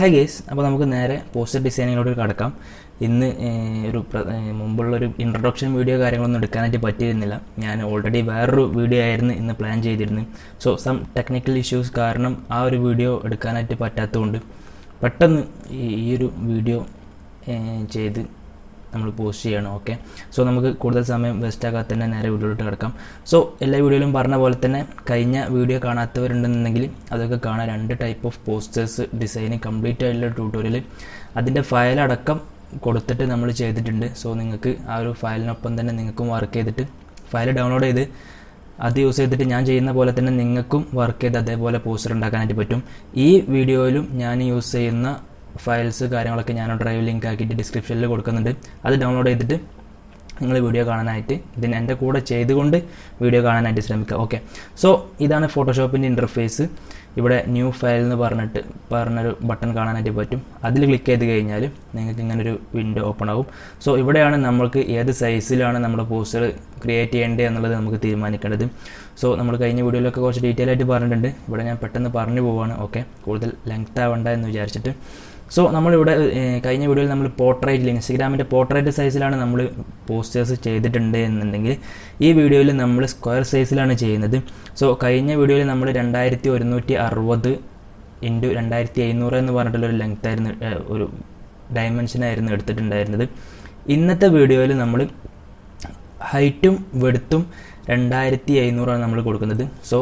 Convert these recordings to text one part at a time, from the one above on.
Hi guys, അപ്പോൾ നമുക്ക് നേരെ പോസ്റ്റർ ഡിസൈനിങ്ങിലോട്ട് കടക്കാം. ഇന്ന് മുമ്പുള്ളൊരു ഇൻട്രൊഡക്ഷൻ വീഡിയോ കാര്യങ്ങളൊന്നും എടുക്കാനായിട്ട് പറ്റിയിരുന്നില്ല. ഞാൻ ഓൾറെഡി വേറൊരു വീഡിയോ ആയിരുന്നു ഇന്ന് പ്ലാൻ ചെയ്തിരുന്നത്. സോ സം ടെക്നിക്കൽ ഇഷ്യൂസ് കാരണം ആ ഒരു വീഡിയോ എടുക്കാനായിട്ട് പറ്റാത്തതുകൊണ്ട് പെട്ടെന്ന് ഈ ഒരു വീഡിയോ ചെയ്ത് നമ്മൾ പോസ്റ്റ് ചെയ്യണം. ഓക്കെ, സോ നമുക്ക് കൂടുതൽ സമയം വേസ്റ്റ് ആകാതെ തന്നെ നേരെ വീഡിയോയിലോട്ട് കിടക്കാം. സോ എല്ലാ വീഡിയോയിലും പറഞ്ഞ പോലെ തന്നെ കഴിഞ്ഞ വീഡിയോ കാണാത്തവരുണ്ടെന്നുണ്ടെങ്കിൽ അതൊക്കെ കാണാൻ 2 type of posters design complete ആയിട്ടുള്ള ട്യൂട്ടോറിയൽ അതിൻ്റെ ഫയലടക്കം കൊടുത്തിട്ട് നമ്മൾ ചെയ്തിട്ടുണ്ട്. സോ നിങ്ങൾക്ക് ആ ഒരു ഫയലിനൊപ്പം തന്നെ നിങ്ങൾക്കും വർക്ക് ചെയ്തിട്ട് ഫയൽ ഡൗൺലോഡ് ചെയ്ത് അത് യൂസ് ചെയ്തിട്ട് ഞാൻ ചെയ്യുന്ന പോലെ തന്നെ നിങ്ങൾക്കും വർക്ക് ചെയ്ത് അതേപോലെ പോസ്റ്റർ ഉണ്ടാക്കാനായിട്ട് പറ്റും. ഈ വീഡിയോയിലും ഞാൻ യൂസ് ചെയ്യുന്ന ഫയൽസ് കാര്യങ്ങളൊക്കെ ഞാൻ ഡ്രൈവ് ലിങ്ക് ആക്കിയിട്ട് ഡിസ്ക്രിപ്ഷനിൽ കൊടുക്കുന്നുണ്ട്. അത് ഡൗൺലോഡ് ചെയ്തിട്ട് നിങ്ങൾ വീഡിയോ കാണാനായിട്ട് ഇതിന് എൻ്റെ കൂടെ ചെയ്തുകൊണ്ട് വീഡിയോ കാണാനായിട്ട് ശ്രമിക്കുക. ഓക്കെ, സോ ഇതാണ് ഫോട്ടോഷോപ്പിൻ്റെ ഇൻ്റർഫേസ്. ഇവിടെ ന്യൂ ഫയൽ എന്ന് പറഞ്ഞൊരു ബട്ടൺ കാണാനായിട്ട് പറ്റും. അതിൽ ക്ലിക്ക് ചെയ്ത് കഴിഞ്ഞാൽ നിങ്ങൾക്ക് ഇങ്ങനൊരു വിൻഡോ ഓപ്പൺ ആകും. സോ ഇവിടെയാണ് നമ്മൾക്ക് ഏത് സൈസിലാണ് നമ്മുടെ പോസ്റ്റർ ക്രിയേറ്റ് ചെയ്യേണ്ടത് എന്നുള്ളത് നമുക്ക് തീരുമാനിക്കേണ്ടത്. സോ നമ്മൾ കഴിഞ്ഞ വീഡിയോയിലൊക്കെ കുറച്ച് ഡീറ്റെയിൽ ആയിട്ട് പറഞ്ഞിട്ടുണ്ട്. ഇവിടെ ഞാൻ പെട്ടെന്ന് പറഞ്ഞു പോവുകയാണ്. ഓക്കെ, കൂടുതൽ ലെങ്ത് ആവണ്ട എന്ന് വിചാരിച്ചിട്ട്. സോ നമ്മളിവിടെ കഴിഞ്ഞ വീഡിയോയിൽ നമ്മൾ പോർട്രേറ്റിൽ ഇൻസ്റ്റഗ്രാമിൻ്റെ പോർട്രേറ്റ് സൈസിലാണ് നമ്മൾ പോസ്റ്റേഴ്സ് ചെയ്തിട്ടുണ്ട് എന്നുണ്ടെങ്കിൽ ഈ വീഡിയോയിൽ നമ്മൾ സ്ക്വയർ സൈസിലാണ് ചെയ്യുന്നത്. സോ കഴിഞ്ഞ വീഡിയോയിൽ നമ്മൾ 2160 × 2500 എന്ന് പറഞ്ഞിട്ടുള്ളൊരു ലെങ്ത് ആയിരുന്നു, ഒരു ഡയമെൻഷനായിരുന്നു എടുത്തിട്ടുണ്ടായിരുന്നത്. ഇന്നത്തെ വീഡിയോയിൽ നമ്മൾ ഹൈറ്റും വെഡ്ത്തും 2500 ആണ് നമ്മൾ കൊടുക്കുന്നത്. സോ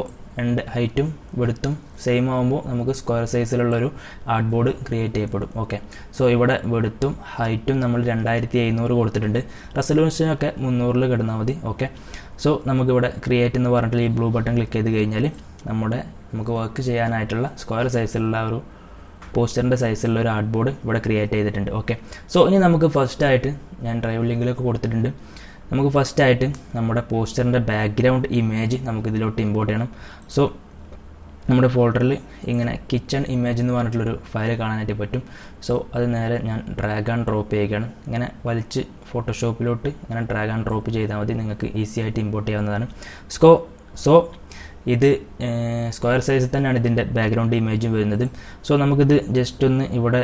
ഹൈറ്റും വെഡ്ത്തും സെയിം ആകുമ്പോൾ നമുക്ക് സ്ക്വയർ സൈസിലുള്ളൊരു ആർട്ട് ബോർഡ് ക്രിയേറ്റ് ചെയ്യപ്പെടും. ഓക്കെ, സോ ഇവിടെ വെഡ്ത്തും ഹൈറ്റും നമ്മൾ 2500 കൊടുത്തിട്ടുണ്ട്. റെസൊല്യൂഷനൊക്കെ 300 കിടന്നാൽ മതി. ഓക്കെ, സോ നമുക്കിവിടെ ക്രിയേറ്റ് എന്ന് പറഞ്ഞിട്ട് ഈ ബ്ലൂ ബട്ടൺ ക്ലിക്ക് ചെയ്ത് കഴിഞ്ഞാൽ നമുക്ക് വർക്ക് ചെയ്യാനായിട്ടുള്ള സ്ക്വയർ സൈസിലുള്ള ഒരു പോസ്റ്ററിൻ്റെ സൈസിലുള്ള ഒരു ആർട്ട് ബോർഡ് ഇവിടെ ക്രിയേറ്റ് ചെയ്തിട്ടുണ്ട്. ഓക്കെ, സോ ഇനി നമുക്ക് ഫസ്റ്റായിട്ട് ഞാൻ ഡ്രൈവ് ലിങ്കിലൊക്കെ കൊടുത്തിട്ടുണ്ട്. നമുക്ക് ഫസ്റ്റായിട്ട് നമ്മുടെ പോസ്റ്ററിൻ്റെ ബാക്ക്ഗ്രൗണ്ട് ഇമേജ് നമുക്ക് ഇതിലോട്ട് ഇമ്പോർട്ട് ചെയ്യണം. സോ നമ്മുടെ ഫോൾഡറിൽ ഇങ്ങനെ കിച്ചൺ ഇമേജ് എന്ന് പറഞ്ഞിട്ടുള്ളൊരു ഫയൽ കാണാനായിട്ട് പറ്റും. സോ അത് നേരെ ഞാൻ ഡ്രാഗ് ആൻഡ് ഡ്രോപ്പ് ചെയ്യുകയാണ്. ഇങ്ങനെ വലിച്ച് ഫോട്ടോഷോപ്പിലോട്ട് ഇങ്ങനെ ഡ്രാഗ് ആൻഡ് ഡ്രോപ്പ് ചെയ്താൽ മതി, നിങ്ങൾക്ക് ഈസി ആയിട്ട് ഇമ്പോർട്ട് ചെയ്യാവുന്നതാണ്. സോ ഇത് സ്ക്വയർ സൈസിൽ തന്നെയാണ് ഇതിൻ്റെ ബാക്ക്ഗ്രൗണ്ട് ഇമേജും വരുന്നത്. സോ നമുക്കിത് ജസ്റ്റ് ഒന്ന് ഇവിടെ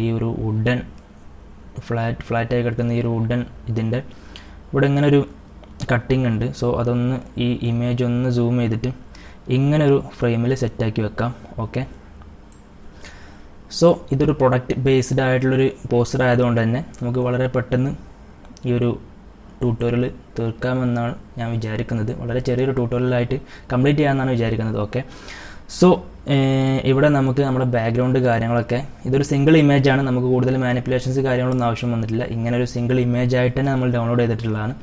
ഈ ഒരു വുഡൻ ഫ്ലാറ്റായി കിടക്കുന്ന ഈ ഒരു വുഡൻ ഇതിൻ്റെ ഇവിടെ ഇങ്ങനെ ഒരു കട്ടിങ് ഉണ്ട്. സോ അതൊന്ന് ഈ ഇമേജ് ഒന്ന് സൂം ചെയ്തിട്ട് ഇങ്ങനെ ഒരു ഫ്രെയിമിൽ സെറ്റാക്കി വെക്കാം. ഓക്കെ, സോ ഇതൊരു പ്രൊഡക്റ്റ് ബേസ്ഡ് ആയിട്ടുള്ളൊരു പോസ്റ്റർ ആയതുകൊണ്ട് തന്നെ നമുക്ക് വളരെ പെട്ടെന്ന് ഈ ഒരു ട്യൂട്ടോറിയൽ തീർക്കാമെന്നാണ് ഞാൻ വിചാരിക്കുന്നത്. വളരെ ചെറിയൊരു ട്യൂട്ടോറിയലായിട്ട് കംപ്ലീറ്റ് ചെയ്യാമെന്നാണ് വിചാരിക്കുന്നത്. ഓക്കെ, സോ ഇവിടെ നമുക്ക് നമ്മുടെ ബാക്ക്ഗ്രൗണ്ട് കാര്യങ്ങളൊക്കെ ഇതൊരു സിംഗിൾ ഇമേജാണ്. നമുക്ക് കൂടുതൽ മാനിപ്പുലേഷൻസ് കാര്യങ്ങളൊന്നും ആവശ്യം വന്നിട്ടില്ല. ഇങ്ങനെ ഒരു സിംഗിൾ ഇമേജ് ആയിട്ട് തന്നെ നമ്മൾ ഡൗൺലോഡ് ചെയ്തിട്ടുള്ളതാണ്.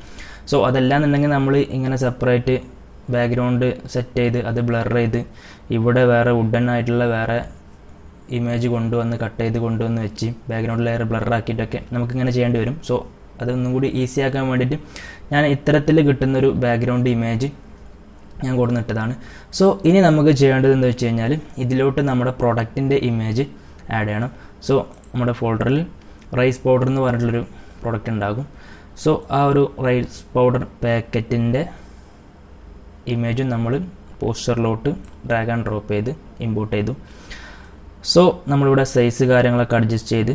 സോ അതെല്ലാന്നുണ്ടെങ്കിൽ നമ്മൾ ഇങ്ങനെ സെപ്പറേറ്റ് ബാക്ക്ഗ്രൗണ്ട് സെറ്റ് ചെയ്ത് അത് ബ്ലർ ചെയ്ത് ഇവിടെ വേറെ വുഡൻ ആയിട്ടുള്ള വേറെ ഇമേജ് കൊണ്ടുവന്ന് കട്ട് ചെയ്ത് കൊണ്ടുവന്ന് വെച്ച് ബാക്ക്ഗ്രൗണ്ട് ലെയർ ബ്ലറാക്കിയിട്ടൊക്കെ നമുക്കിങ്ങനെ ചെയ്യേണ്ടി വരും. സോ അതൊന്നും കൂടി ഈസി ആക്കാൻ വേണ്ടിയിട്ട് ഞാൻ ഇത്തരത്തിൽ കിട്ടുന്നൊരു ബാക്ക്ഗ്രൗണ്ട് ഇമേജ് ഞാൻ കൊടുത്തിട്ടതാണ്. സോ ഇനി നമുക്ക് ചെയ്യേണ്ടത് എന്താ വെച്ച് കഴിഞ്ഞാൽ ഇതിലോട്ട് നമ്മുടെ പ്രൊഡക്റ്റിൻ്റെ ഇമേജ് ആഡ് ചെയ്യണം. സോ നമ്മുടെ ഫോൾഡറിൽ റൈസ് പൗഡർ എന്ന് പറഞ്ഞിട്ടുള്ളൊരു പ്രൊഡക്റ്റ് ഉണ്ടാകും. സോ ആ ഒരു റൈസ് പൗഡർ പാക്കറ്റിൻ്റെ ഇമേജും നമ്മൾ പോസ്റ്ററിലോട്ട് ഡ്രാഗ് ആൻഡ് ഡ്രോപ്പ് ചെയ്ത് ഇമ്പോർട്ട് ചെയ്തു. സോ നമ്മളിവിടെ സൈസ് കാര്യങ്ങളൊക്കെ അഡ്ജസ്റ്റ് ചെയ്ത്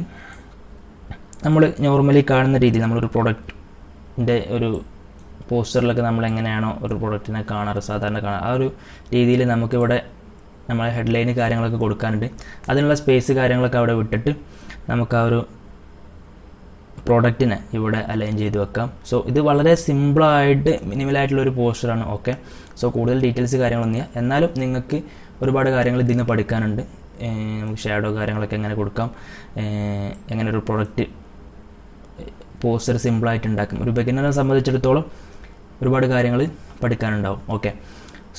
നമ്മൾ നോർമലി കാണുന്ന രീതിയിൽ നമ്മളൊരു പ്രൊഡക്റ്റിൻ്റെ ഒരു പോസ്റ്ററിലൊക്കെ നമ്മൾ എങ്ങനെയാണോ ഒരു പ്രൊഡക്റ്റിനെ കാണാറ് സാധാരണ ആ ഒരു രീതിയിൽ നമുക്കിവിടെ നമ്മളെ ഹെഡ്ലൈന് കാര്യങ്ങളൊക്കെ കൊടുക്കാനുണ്ട്. അതിനുള്ള സ്പേസ് കാര്യങ്ങളൊക്കെ അവിടെ വിട്ടിട്ട് നമുക്ക് ആ ഒരു പ്രോഡക്റ്റിനെ ഇവിടെ അലൈൻ ചെയ്ത് വെക്കാം. സോ ഇത് വളരെ സിമ്പിളായിട്ട് മിനിമലായിട്ടുള്ളൊരു പോസ്റ്ററാണ്. ഓക്കെ, സോ കൂടുതൽ ഡീറ്റെയിൽസ് കാര്യങ്ങളൊന്നും എന്നാലും നിങ്ങൾക്ക് ഒരുപാട് കാര്യങ്ങൾ ഇതിൽ നിന്ന് പഠിക്കാനുണ്ട്. നമുക്ക് ഷാഡോ കാര്യങ്ങളൊക്കെ എങ്ങനെ കൊടുക്കാം, എങ്ങനെ ഒരു പ്രൊഡക്റ്റ് പോസ്റ്റർ സിമ്പിളായിട്ട് ഉണ്ടാക്കും. ഒരു ബിഗിനറെ സംബന്ധിച്ചിടത്തോളം ഒരുപാട് കാര്യങ്ങൾ പഠിക്കാനുണ്ടാവും. ഓക്കെ,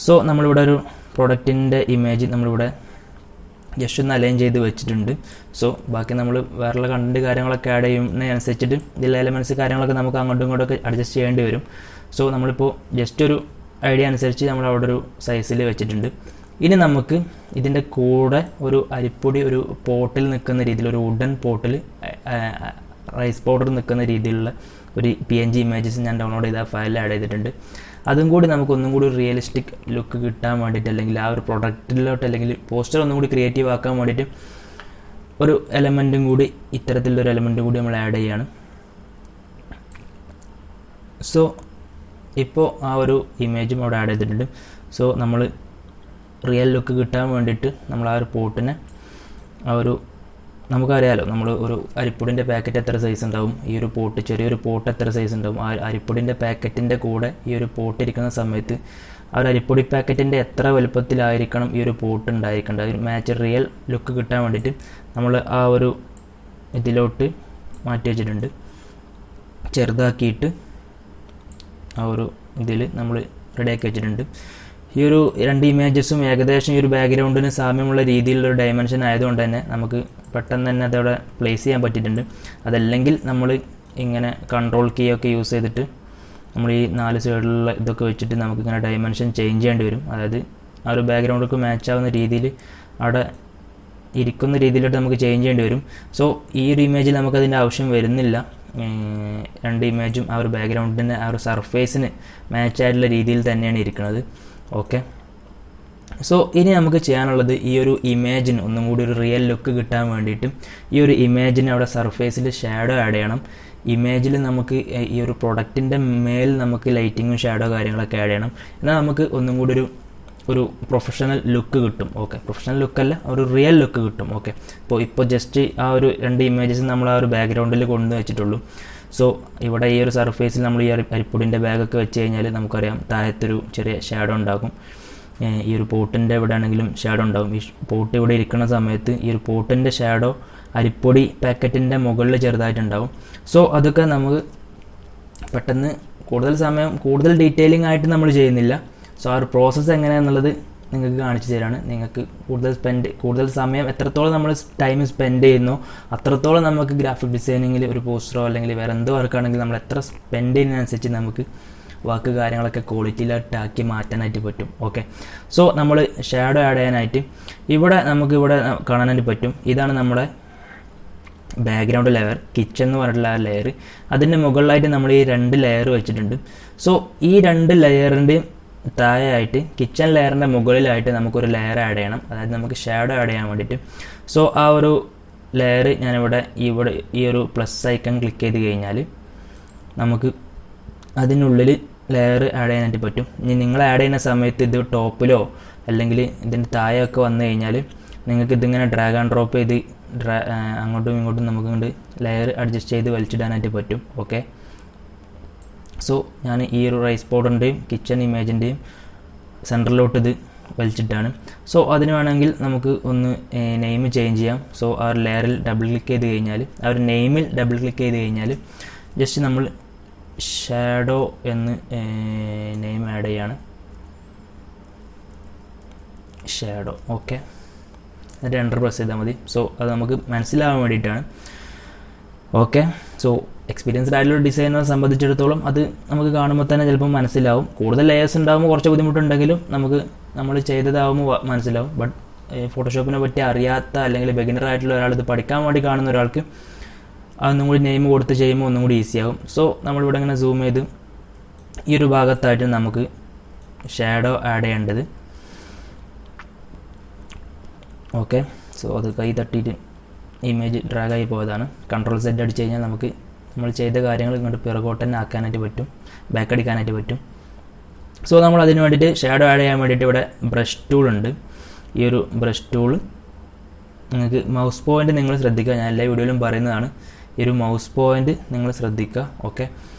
സോ നമ്മളിവിടെ ഒരു പ്രൊഡക്റ്റിൻ്റെ ഇമേജ് നമ്മളിവിടെ ജസ്റ്റ് ഒന്ന് അലൈൻ ചെയ്ത് വെച്ചിട്ടുണ്ട്. സോ ബാക്കി നമ്മൾ വേറെ കണ്ടന്റ് കാര്യങ്ങളൊക്കെ ആഡ് ചെയ്യുന്നതിനനുസരിച്ചിട്ട് ഇതിലെ എലമെൻറ്റ്സ് കാര്യങ്ങളൊക്കെ നമുക്ക് അങ്ങോട്ടും ഇങ്ങോട്ടൊക്കെ അഡ്ജസ്റ്റ് ചെയ്യേണ്ടി വരും. സോ നമ്മളിപ്പോൾ ജസ്റ്റ് ഒരു ഐഡിയ അനുസരിച്ച് നമ്മൾ അവിടെ ഒരു സൈസിൽ വെച്ചിട്ടുണ്ട്. ഇനി നമുക്ക് ഇതിൻ്റെ കൂടെ ഒരു അരിപ്പൊടി ഒരു പോട്ടിൽ നിൽക്കുന്ന രീതിയിൽ ഒരു വുഡൻ പോട്ടിൽ റൈസ് പൗഡർ നിൽക്കുന്ന രീതിയിലുള്ള ഒരു PNG ഇമേജസ് ഞാൻ ഡൗൺലോഡ് ചെയ്ത ഫയലിൽ ആഡ് ചെയ്തിട്ടുണ്ട്. അതും കൂടി നമുക്ക് ഒന്നും കൂടി റിയലിസ്റ്റിക് ലുക്ക് കിട്ടാൻ വേണ്ടിയിട്ട്, അല്ലെങ്കിൽ ആ ഒരു പ്രൊഡക്റ്റിലോട്ട് അല്ലെങ്കിൽ പോസ്റ്റർ ഒന്നും കൂടി ക്രിയേറ്റീവ് ആക്കാൻ വേണ്ടിയിട്ട് ഒരു എലമെൻറ്റും കൂടി, ഇത്തരത്തിലൊരു എലമെൻറ്റും കൂടി നമ്മൾ ആഡ് ചെയ്യാണ്. സോ ഇപ്പോൾ ആ ഒരു ഇമേജും അവിടെ ആഡ് ചെയ്തിട്ടുണ്ട്. സോ നമ്മൾ റിയൽ ലുക്ക് കിട്ടാൻ വേണ്ടിയിട്ട് നമ്മൾ ആ ഒരു പോട്ടിനെ, ആ ഒരു നമുക്കറിയാലോ നമ്മൾ ഒരു അരിപ്പൊടിൻ്റെ പാക്കറ്റ് എത്ര സൈസ് ഉണ്ടാവും, ഈ ഒരു പോട്ട്, ചെറിയൊരു പോട്ട് എത്ര സൈസ് ഉണ്ടാവും, ആ അരിപ്പൊടിൻ്റെ പാക്കറ്റിൻ്റെ കൂടെ ഈ ഒരു പോട്ട് ഇരിക്കുന്ന സമയത്ത് ആ ഒരു അരിപ്പൊടി പാക്കറ്റിൻ്റെ എത്ര വലുപ്പത്തിലായിരിക്കണം ഈ ഒരു പോട്ട് ഉണ്ടായിരിക്കേണ്ടത്, ഒരു മാച്ച് റിയൽ ലുക്ക് കിട്ടാൻ വേണ്ടിയിട്ട് നമ്മൾ ആ ഒരു ഇതിലോട്ട് മാറ്റി വെച്ചിട്ടുണ്ട്. ചെറുതാക്കിയിട്ട് ആ ഒരു ഇതിൽ നമ്മൾ റെഡിയാക്കി വെച്ചിട്ടുണ്ട്. ഈ ഒരു 2 ഇമേജസും ഏകദേശം ഈ ഒരു ബാക്ക്ഗ്രൗണ്ടിന് സാമ്യമുള്ള രീതിയിലുള്ളൊരു ഡയമെൻഷൻ ആയതുകൊണ്ട് തന്നെ നമുക്ക് പെട്ടെന്ന് തന്നെ അതവിടെ പ്ലേസ് ചെയ്യാൻ പറ്റിയിട്ടുണ്ട്. അതല്ലെങ്കിൽ നമ്മൾ ഇങ്ങനെ കൺട്രോൾ കീ ഒക്കെ യൂസ് ചെയ്തിട്ട് നമ്മൾ ഈ 4 സൈഡിലുള്ള ഇതൊക്കെ വെച്ചിട്ട് നമുക്കിങ്ങനെ ഡയമെൻഷൻ ചേഞ്ച് ചെയ്യേണ്ടി വരും. അതായത് ആ ഒരു ബാക്ക്ഗ്രൗണ്ടൊക്കെ മാച്ച് ആവുന്ന രീതിയിൽ അവിടെ ഇരിക്കുന്ന രീതിയിലോട്ട് നമുക്ക് ചേഞ്ച് ചെയ്യേണ്ടി വരും. സോ ഈ ഒരു ഇമേജിൽ നമുക്കതിൻ്റെ ആവശ്യം വരുന്നില്ല. 2 ഇമേജും ആ ഒരു ബാക്ക്ഗ്രൗണ്ടിൻ്റെ ആ ഒരു സർഫേസിന് മാച്ച് ആയിട്ടുള്ള രീതിയിൽ തന്നെയാണ് ഇരിക്കുന്നത്. ഓക്കെ, സോ ഇനി നമുക്ക് ചെയ്യാനുള്ളത് ഈ ഒരു ഇമേജിന് ഒന്നും കൂടി ഒരു റിയൽ ലുക്ക് കിട്ടാൻ വേണ്ടിയിട്ട് ഈ ഒരു ഇമേജിന് അവിടെ സർഫേസിൽ ഷാഡോ ആഡ് ചെയ്യണം. ഇമേജിൽ നമുക്ക് ഈ ഒരു പ്രൊഡക്റ്റിൻ്റെ മേൽ നമുക്ക് ലൈറ്റിങ്ങും ഷാഡോ കാര്യങ്ങളൊക്കെ ആഡ് ചെയ്യണം. എന്നാൽ നമുക്ക് ഒന്നും കൂടി ഒരു പ്രൊഫഷണൽ ലുക്ക് കിട്ടും. ഓക്കെ, പ്രൊഫഷണൽ ലുക്കല്ല, ഒരു റിയൽ ലുക്ക് കിട്ടും. ഓക്കെ, ഇപ്പോൾ ജസ്റ്റ് ആ ഒരു 2 ഇമേജസ് നമ്മൾ ആ ഒരു ബാക്ക്ഗ്രൗണ്ടിൽ കൊണ്ടു വെച്ചിട്ടുള്ളൂ. സോ ഇവിടെ ഈ ഒരു സർഫേസിൽ നമ്മൾ ഈ അരിപ്പൊടിൻ്റെ ബാഗൊക്കെ വെച്ച് കഴിഞ്ഞാൽ നമുക്കറിയാം താഴത്തൊരു ചെറിയ ഷാഡോ ഉണ്ടാകും. ഈ ഒരു പോട്ടിൻ്റെ ഇവിടെ ആണെങ്കിലും ഷാഡോ ഉണ്ടാകും. ഈ പോട്ട് ഇവിടെ ഇരിക്കുന്ന സമയത്ത് ഈ ഒരു പോട്ടിൻ്റെ ഷാഡോ അരിപ്പൊടി പാക്കറ്റിൻ്റെ മുകളിൽ ചെറുതായിട്ടുണ്ടാകും. സോ അതൊക്കെ നമുക്ക് പെട്ടെന്ന് കൂടുതൽ ഡീറ്റെയിലിംഗ് ആയിട്ട് നമ്മൾ ചെയ്യുന്നില്ല. സോ ആ ഒരു പ്രോസസ്സ് എങ്ങനെയാണെന്നുള്ളത് നിങ്ങൾക്ക് കാണിച്ചു തരാണ്. നിങ്ങൾക്ക് കൂടുതൽ സമയം എത്രത്തോളം നമ്മൾ ടൈം സ്പെൻഡ് ചെയ്യുന്നോ അത്രത്തോളം നമുക്ക് ഗ്രാഫിക് ഡിസൈനിങ്ങിൽ ഒരു പോസ്റ്ററോ അല്ലെങ്കിൽ വേറെ എന്ത് വർക്കാണെങ്കിലും നമ്മൾ എത്ര സ്പെൻഡ് ചെയ്യുന്നതിനനുസരിച്ച് നമുക്ക് വാക്ക് കാര്യങ്ങളൊക്കെ ക്വാളിറ്റിയിലാക്കി മാറ്റാനായിട്ട് പറ്റും. ഓക്കെ, സോ നമ്മൾ ഷാഡോ ആഡ് ചെയ്യാനായിട്ട് നമുക്കിവിടെ കാണാനായിട്ട് പറ്റും. ഇതാണ് നമ്മുടെ ബാക്ക്ഗ്രൗണ്ട് ലെയർ, കിച്ചൺ എന്ന് പറഞ്ഞിട്ടുള്ള ആ ലെയർ. അതിൻ്റെ മുകളിലായിട്ട് നമ്മൾ ഈ 2 ലെയർ വെച്ചിട്ടുണ്ട്. സോ ഈ 2 ലെയറിൻ്റെയും താഴെയായിട്ട് കിച്ചൺ ലെയറിൻ്റെ മുകളിലായിട്ട് നമുക്കൊരു ലെയർ ആഡ് ചെയ്യണം. അതായത് നമുക്ക് ഷാഡോ ആഡ് ചെയ്യാൻ വേണ്ടിയിട്ട്. സോ ആ ഒരു ലെയർ ഞാനിവിടെ ഈ ഒരു പ്ലസ് ഐക്കൺ ക്ലിക്ക് ചെയ്ത് കഴിഞ്ഞാൽ നമുക്ക് അതിനുള്ളിൽ ലെയർ ആഡ് ചെയ്യാനായിട്ട് പറ്റും. ഇനി നിങ്ങൾ ആഡ് ചെയ്യുന്ന സമയത്ത് ഇത് ടോപ്പിലോ അല്ലെങ്കിൽ ഇതിൻ്റെ താഴെയൊക്കെ വന്നു കഴിഞ്ഞാൽ നിങ്ങൾക്ക് ഇതിങ്ങനെ ഡ്രാഗ് ആൻഡ് ഡ്രോപ്പ് ചെയ്ത് അങ്ങോട്ടും ഇങ്ങോട്ടും നമുക്ക് ലെയർ അഡ്ജസ്റ്റ് ചെയ്ത് വലിച്ചിടാനായിട്ട് പറ്റും. ഓക്കെ, സോ ഞാൻ ഈ ഒരു റൈസ് പൗഡറിൻ്റെയും കിച്ചൺ ഇമേജിൻ്റെയും സെൻറ്ററിലോട്ട് ഇത് വലിച്ചിട്ടാണ്. സോ അതിന് വേണമെങ്കിൽ നമുക്ക് ഒന്ന് നെയിം ചേഞ്ച് ചെയ്യാം. സോ ആ ഒരു ലെയറിൽ ഡബിൾ ക്ലിക്ക് ചെയ്ത് കഴിഞ്ഞാൽ, ആ ഒരു നെയിമിൽ ഡബിൾ ക്ലിക്ക് ചെയ്ത് കഴിഞ്ഞാൽ ജസ്റ്റ് നമ്മൾ ഷാഡോ എന്ന് നെയിം ആഡ് ചെയ്യാണ്. ഷാഡോ. ഓക്കെ, എന്നിട്ട് എൻ്റർ പ്രസ് ചെയ്താൽ മതി. സോ അത് നമുക്ക് മനസ്സിലാവാൻ വേണ്ടിയിട്ടാണ്. ഓക്കെ, സോ എക്സ്പീരിയൻസ്ഡ് ആയിട്ടുള്ള ഡിസൈനറെ സംബന്ധിച്ചിടത്തോളം അത് നമുക്ക് കാണുമ്പോൾ തന്നെ ചിലപ്പോൾ മനസ്സിലാവും. കൂടുതൽ ലെയേഴ്സ് ഉണ്ടാകുമ്പോൾ കുറച്ച് ബുദ്ധിമുട്ടുണ്ടെങ്കിലും നമ്മൾ ചെയ്തതാവുമ്പോൾ മനസ്സിലാവും. ബട്ട് ഫോട്ടോഷോപ്പിനെ പറ്റി അറിയാത്ത അല്ലെങ്കിൽ ബിഗിനർ ആയിട്ടുള്ള ഒരാൾ ഇത് പഠിക്കാൻ വേണ്ടി കാണുന്ന ഒരാൾക്ക് അതൊന്നും കൂടി നെയിം കൊടുത്ത് ചെയ്യുമ്പോൾ ഒന്നും കൂടി ഈസിയാകും. സോ നമ്മളിവിടെ ഇങ്ങനെ സൂം ചെയ്ത് ഈ ഒരു ഭാഗത്തായിട്ട് നമുക്ക് ഷാഡോ ആഡ് ചെയ്യേണ്ടത്. ഓക്കെ, സോ അത് കൈ തട്ടിയിട്ട് ഇമേജ് ഡ്രാഗായി പോയതാണ്. കൺട്രോൾ സെറ്റ് അടിച്ച് കഴിഞ്ഞാൽ നമുക്ക് നമ്മൾ ചെയ്ത കാര്യങ്ങൾ ഇങ്ങോട്ട് പിറകോട്ട് തന്നെ ആക്കാനായിട്ട് പറ്റും, ബാക്ക് അടിക്കാനായിട്ട് പറ്റും. സോ നമ്മൾ അതിന് വേണ്ടിയിട്ട് ഷാഡോ ആഡ് ചെയ്യാൻ വേണ്ടിയിട്ട് ഇവിടെ ബ്രഷ് ടൂൾ ഉണ്ട്. ഈ ഒരു ബ്രഷ് ടൂൾ നിങ്ങൾക്ക് മൗസ് പോയിൻ്റ് നിങ്ങൾ ശ്രദ്ധിക്കുക. ഞാൻ എല്ലാ വീഡിയോയിലും പറയുന്നതാണ്, ഈ ഒരു മൗസ് പോയിൻ്റ് നിങ്ങൾ ശ്രദ്ധിക്കുക. ഓക്കെ,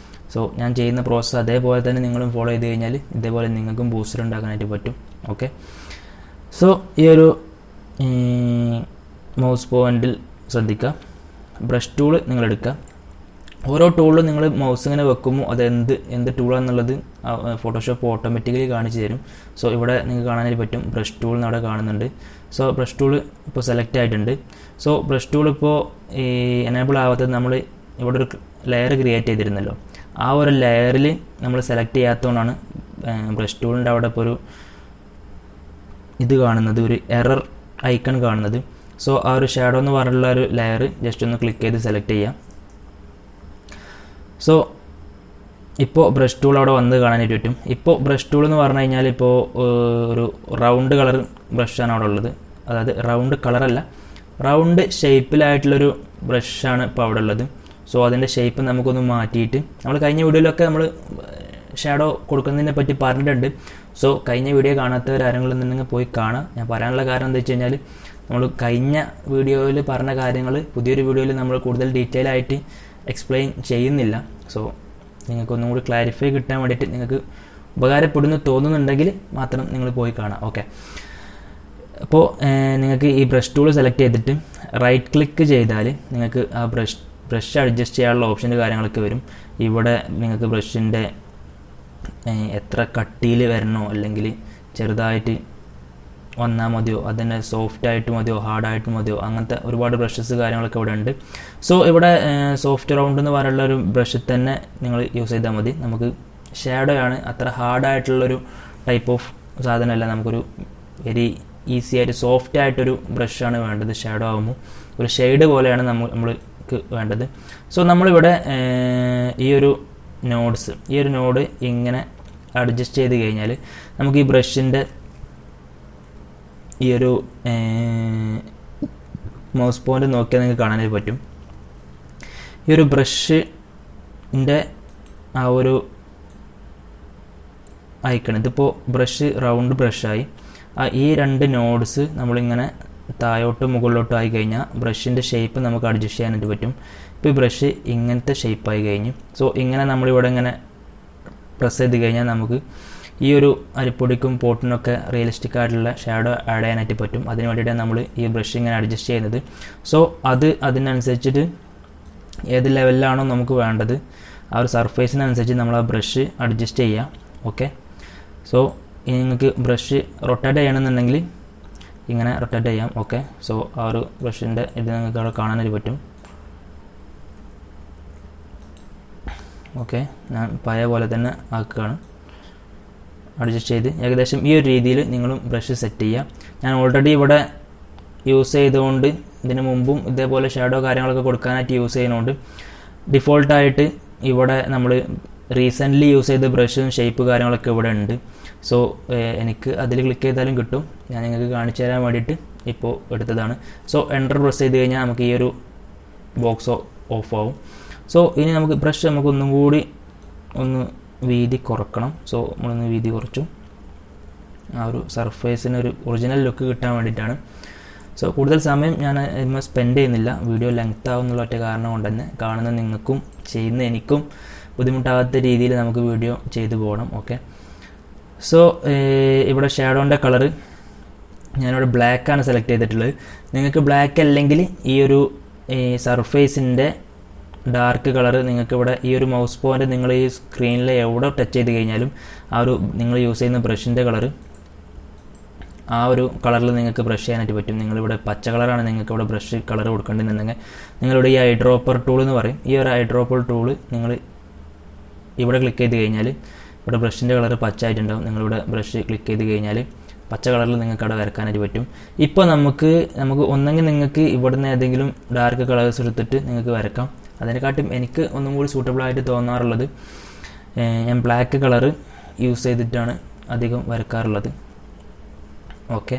സോ ഞാൻ ചെയ്യുന്ന പ്രോസസ്സ് അതേപോലെ തന്നെ നിങ്ങളും ഫോളോ ചെയ്ത് കഴിഞ്ഞാൽ ഇതേപോലെ നിങ്ങൾക്കും ബൂസ്റ്റർ ഉണ്ടാക്കാനായിട്ട് പറ്റും. ഓക്കെ, സോ ഈ ഒരു മൗസ് പോയിൻ്റിൽ ശ്രദ്ധിക്കുക. ബ്രഷ് ടൂൾ നിങ്ങളെടുക്കുക. ഓരോ ടൂളിലും നിങ്ങൾ മൗസ് ഇങ്ങനെ വെക്കുമ്പോൾ അത് എന്ത് ടൂളാണെന്നുള്ളത് ഫോട്ടോഷോപ്പ് ഓട്ടോമാറ്റിക്കലി കാണിച്ചു തരും. സോ ഇവിടെ നിങ്ങൾക്ക് കാണാനായിട്ട് പറ്റും, ബ്രഷ് ടൂൾ എന്നവിടെ കാണുന്നുണ്ട്. സോ ബ്രഷ് ടൂൾ ഇപ്പോൾ സെലക്ട് ആയിട്ടുണ്ട്. സോ ബ്രഷ് ടൂൾ ഇപ്പോൾ എനേബിൾ ആവാത്തത് നമ്മൾ ഇവിടെ ഒരു ലെയർ ക്രിയേറ്റ് ചെയ്തിരുന്നല്ലോ, ആ ഒരു ലെയറിൽ നമ്മൾ സെലക്ട് ചെയ്യാത്തതുകൊണ്ടാണ് ബ്രഷ് ടൂളിൻ്റെ അവിടെ ഇപ്പോൾ ഒരു ഇത് കാണുന്നത്, ഒരു എറർ ഐക്കൺ കാണുന്നത്. സോ ആ ഒരു ഷാഡോ എന്ന് പറഞ്ഞിട്ടുള്ള ഒരു ലെയർ ജസ്റ്റ് ഒന്ന് ക്ലിക്ക് ചെയ്ത് സെലക്ട് ചെയ്യാം. സോ ഇപ്പോൾ ബ്രഷ് ടൂൾ അവിടെ വന്ന് കാണാനായിട്ട് പറ്റും. ഇപ്പോൾ ബ്രഷ് ടൂൾ എന്ന് പറഞ്ഞു കഴിഞ്ഞാൽ ഇപ്പോൾ ഒരു റൗണ്ട് കളർ ബ്രഷാണ് അവിടെ ഉള്ളത്. അതായത് റൗണ്ട് കളറല്ല, റൗണ്ട് ഷേപ്പിലായിട്ടുള്ളൊരു ബ്രഷാണ് ഇപ്പോൾ അവിടെ ഉള്ളത്. സോ അതിൻ്റെ ഷേപ്പ് നമുക്കൊന്ന് മാറ്റിയിട്ട്, നമ്മൾ കഴിഞ്ഞ വീഡിയോയിലൊക്കെ നമ്മൾ ഷാഡോ കൊടുക്കുന്നതിനെ പറ്റി പറഞ്ഞിട്ടുണ്ട്. സോ കഴിഞ്ഞ വീഡിയോ കാണാത്തവരാരെങ്കിലും ഉണ്ടെങ്കിൽ പോയി കാണാം. ഞാൻ പറയാനുള്ള കാരണം എന്താ വെച്ച് കഴിഞ്ഞാൽ, നമ്മൾ കഴിഞ്ഞ വീഡിയോയിൽ പറഞ്ഞ കാര്യങ്ങൾ പുതിയൊരു വീഡിയോയിൽ നമ്മൾ കൂടുതൽ ഡീറ്റെയിൽ ആയിട്ട് എക്സ്പ്ലെയിൻ ചെയ്യുന്നില്ല. സോ നിങ്ങൾക്കൊന്നും കൂടി ക്ലാരിഫൈ കിട്ടാൻ വേണ്ടിയിട്ട്, നിങ്ങൾക്ക് ഉപകാരപ്പെടുന്നു തോന്നുന്നുണ്ടെങ്കിൽ മാത്രം നിങ്ങൾ പോയി കാണാം. ഓക്കെ, അപ്പോൾ നിങ്ങൾക്ക് ഈ ബ്രഷ് ടൂൾ സെലക്ട് ചെയ്തിട്ട് റൈറ്റ് ക്ലിക്ക് ചെയ്താൽ നിങ്ങൾക്ക് ആ ബ്രഷ് അഡ്ജസ്റ്റ് ചെയ്യാനുള്ള ഓപ്ഷൻ്റെ കാര്യങ്ങളൊക്കെ വരും. ഇവിടെ നിങ്ങൾക്ക് ബ്രഷിൻ്റെ എത്ര കട്ടിയിൽ വരണോ അല്ലെങ്കിൽ ചെറുതായിട്ട് വന്നാൽ മതിയോ, അതിന് സോഫ്റ്റ് ആയിട്ട് മതിയോ ഹാർഡായിട്ട് മതിയോ, അങ്ങനത്തെ ഒരുപാട് ബ്രഷസ് കാര്യങ്ങളൊക്കെ ഇവിടെ ഉണ്ട്. സോ ഇവിടെ സോഫ്റ്റ് റൗണ്ട് എന്ന് പറയുന്ന ഒരു ബ്രഷിൽ തന്നെ നിങ്ങൾ യൂസ് ചെയ്താൽ മതി. നമുക്ക് ഷാഡോ ആണ്, അത്ര ഹാർഡായിട്ടുള്ളൊരു ടൈപ്പ് ഓഫ് സാധനമല്ല. നമുക്കൊരു വെരി ഈസി ആയിട്ട് സോഫ്റ്റ് ആയിട്ടൊരു ബ്രഷാണ് വേണ്ടത്. ഷാഡോ ആകുമ്പോൾ ഒരു ഷെയ്ഡ് പോലെയാണ് നമ്മൾക്ക് വേണ്ടത്. സോ നമ്മളിവിടെ ഈ ഒരു നോഡ് ഇങ്ങനെ അഡ്ജസ്റ്റ് ചെയ്ത് കഴിഞ്ഞാൽ നമുക്ക് ഈ ബ്രഷിൻ്റെ ഈ ഒരു മൗസ് പോയിൻ്റ് നോക്കിയാൽ നിങ്ങൾക്ക് കാണാനായിട്ട് പറ്റും. ഈ ഒരു ബ്രഷിൻ്റെ ആ ഒരു ഐക്കൺ, ഇതിപ്പോൾ ബ്രഷ് റൗണ്ട് ബ്രഷായി. ഈ രണ്ട് നോഡ്സ് നമ്മളിങ്ങനെ താഴോട്ടും മുകളിലോട്ടും ആയി കഴിഞ്ഞാൽ ബ്രഷിൻ്റെ ഷേപ്പ് നമുക്ക് അഡ്ജസ്റ്റ് ചെയ്യാനായിട്ട് പറ്റും. ഇപ്പോൾ ഈ ബ്രഷ് ഇങ്ങനത്തെ ഷേപ്പായി കഴിഞ്ഞു. സോ ഇങ്ങനെ നമ്മളിവിടെ ഇങ്ങനെ പ്രസ് ചെയ്ത് കഴിഞ്ഞാൽ നമുക്ക് ഈ ഒരു അരിപ്പൊടിക്കും പോട്ടിനൊക്കെ റിയലിസ്റ്റിക് ആയിട്ടുള്ള ഷാഡോ ആഡ് ചെയ്യാനായിട്ട് പറ്റും. അതിന് വേണ്ടിയിട്ടാണ് നമ്മൾ ഈ ബ്രഷ് ഇങ്ങനെ അഡ്ജസ്റ്റ് ചെയ്യുന്നത്. സോ അതിനനുസരിച്ചിട്ട് ഏത് ലെവലിലാണോ നമുക്ക് വേണ്ടത് ആ ഒരു സർഫേസിനനുസരിച്ച് നമ്മൾ ആ ബ്രഷ് അഡ്ജസ്റ്റ് ചെയ്യാം. ഓക്കെ, സോ ഇനി നിങ്ങൾക്ക് ബ്രഷ് റൊട്ടേറ്റ് ചെയ്യണമെന്നുണ്ടെങ്കിൽ ഇങ്ങനെ റൊട്ടേറ്റ് ചെയ്യാം. ഓക്കെ, സോ ആ ഒരു ബ്രഷിൻ്റെ ഇത് നിങ്ങൾക്ക് അവിടെ കാണാനായിട്ട് പറ്റും. ഓക്കെ, ഞാൻ പഴയ പോലെ തന്നെ ആക്കുകയാണ്, അഡ്ജസ്റ്റ് ചെയ്ത് ഏകദേശം ഈ ഒരു രീതിയിൽ നിങ്ങളും ബ്രഷ് സെറ്റ് ചെയ്യുക. ഞാൻ ഓൾറെഡി ഇവിടെ യൂസ് ചെയ്തുകൊണ്ട് ഇതിന് മുമ്പും ഇതേപോലെ ഷാഡോ കാര്യങ്ങളൊക്കെ കൊടുക്കാനായിട്ട് യൂസ് ചെയ്യുന്നതുകൊണ്ട് ഡിഫോൾട്ടായിട്ട് ഇവിടെ നമ്മൾ റീസെൻ്റ്ലി യൂസ് ചെയ്ത ബ്രഷും ഷേപ്പ് കാര്യങ്ങളൊക്കെ ഇവിടെ ഉണ്ട്. സോ എനിക്ക് അതിൽ ക്ലിക്ക് ചെയ്താലും കിട്ടും. ഞാൻ നിങ്ങൾക്ക് കാണിച്ചു തരാൻ വേണ്ടിയിട്ട് ഇപ്പോൾ എടുത്തതാണ്. സോ എൻ്റർ പ്രസ് ചെയ്ത് കഴിഞ്ഞാൽ നമുക്ക് ഈ ഒരു ബോക്സ് ഓഫ് ആവും. സോ ഇനി നമുക്ക് ബ്രഷ് നമുക്കൊന്നും കൂടി ഒന്ന് വീതി കുറക്കണം. സോ നമ്മളൊന്ന് വീതി കുറച്ചു, ആ ഒരു സർഫേസിനൊരു ഒറിജിനൽ ലുക്ക് കിട്ടാൻ വേണ്ടിയിട്ടാണ്. സോ കൂടുതൽ സമയം ഞാൻ സ്പെൻഡ് ചെയ്യുന്നില്ല, വീഡിയോ ലെങ്ത് ആവുന്നുള്ള ഒറ്റ കാരണം കൊണ്ട് തന്നെ കാണുന്ന നിങ്ങൾക്കും ചെയ്യുന്ന എനിക്കും ബുദ്ധിമുട്ടാകാത്ത രീതിയിൽ നമുക്ക് വീഡിയോ ചെയ്തു പോകണം. ഓക്കെ, സോ ഇവിടെ ഷാഡോൻ്റെ കളറ് ഞാനിവിടെ ബ്ലാക്കാണ് സെലക്ട് ചെയ്തിട്ടുള്ളത്. നിങ്ങൾക്ക് ബ്ലാക്ക് അല്ലെങ്കിൽ ഈ ഒരു സർഫേസിൻ്റെ ഡാർക്ക് കളർ നിങ്ങൾക്ക് ഇവിടെ ഈ ഒരു മൗസ് പോയിൻ്റ് നിങ്ങൾ ഈ സ്ക്രീനിൽ എവിടെ ടച്ച് ചെയ്ത് കഴിഞ്ഞാലും ആ ഒരു നിങ്ങൾ യൂസ് ചെയ്യുന്ന ബ്രഷിൻ്റെ കളർ ആ ഒരു കളറിൽ നിങ്ങൾക്ക് ബ്രഷ് ചെയ്യാനായിട്ട് പറ്റും. നിങ്ങളിവിടെ പച്ച കളറാണ് നിങ്ങൾക്ക് ഇവിടെ ബ്രഷ് കളർ കൊടുക്കേണ്ടതെന്നുണ്ടെങ്കിൽ നിങ്ങളിവിടെ ഈ ഐഡ്രോപ്പർ ടൂൾ എന്ന് പറയും. ഈ ഒരു ഐഡ്രോപ്പർ ടൂൾ നിങ്ങൾ ഇവിടെ ക്ലിക്ക് ചെയ്ത് കഴിഞ്ഞാൽ ഇവിടെ ബ്രഷിൻ്റെ കളർ പച്ച ആയിട്ടുണ്ടാവും. നിങ്ങളിവിടെ ബ്രഷ് ക്ലിക്ക് ചെയ്ത് കഴിഞ്ഞാൽ പച്ച കളറിൽ നിങ്ങൾക്ക് അവിടെ വരക്കാനായിട്ട് പറ്റും. ഇപ്പോൾ നമുക്ക് ഒന്നെങ്കിൽ നിങ്ങൾക്ക് ഇവിടുന്ന് ഏതെങ്കിലും ഡാർക്ക് കളേഴ്സ് എടുത്തിട്ട് നിങ്ങൾക്ക് വരക്കാം. അതിനെക്കാട്ടും എനിക്ക് ഒന്നും കൂടി സൂട്ടബിളായിട്ട് തോന്നാറുള്ളത് ഞാൻ ബ്ലാക്ക് കളറ് യൂസ് ചെയ്തിട്ടാണ് അധികം വരക്കാറുള്ളത്. ഓക്കെ,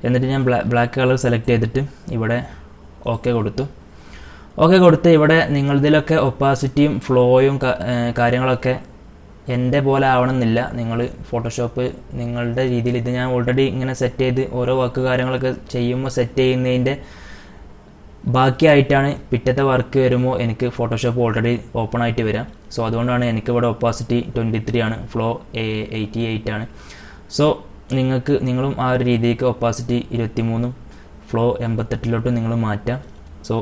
എന്നിട്ട് ഞാൻ ബ്ലാക്ക് കളർ സെലക്ട് ചെയ്തിട്ട് ഇവിടെ ഓക്കെ കൊടുത്ത് ഇവിടെ നിങ്ങളിതിലൊക്കെ ഒപ്പാസിറ്റിയും ഫ്ലോയും കാര്യങ്ങളൊക്കെ എൻ്റെ പോലെ ആവണമെന്നില്ല. നിങ്ങൾ ഫോട്ടോഷോപ്പ് നിങ്ങളുടെ രീതിയിൽ, ഇത് ഞാൻ ഓൾറെഡി ഇങ്ങനെ സെറ്റ് ചെയ്ത് ഓരോ വർക്ക് കാര്യങ്ങളൊക്കെ ചെയ്യുമ്പോൾ സെറ്റ് ചെയ്യുന്നതിൻ്റെ ബാക്കിയായിട്ടാണ് പിറ്റത്തെ വർക്ക് വരുമ്പോൾ എനിക്ക് ഫോട്ടോഷോപ്പ് ഓൾറെഡി ഓപ്പൺ ആയിട്ട് വരാം. സോ അതുകൊണ്ടാണ് എനിക്കിവിടെ ഒപ്പാസിറ്റി 23 ആണ്, ഫ്ലോ 88 ആണ്. സോ നിങ്ങളും ആ ഒരു രീതിക്ക് ഒപ്പാസിറ്റി 23 ഫ്ലോ 88 നിങ്ങൾ മാറ്റാം. സോ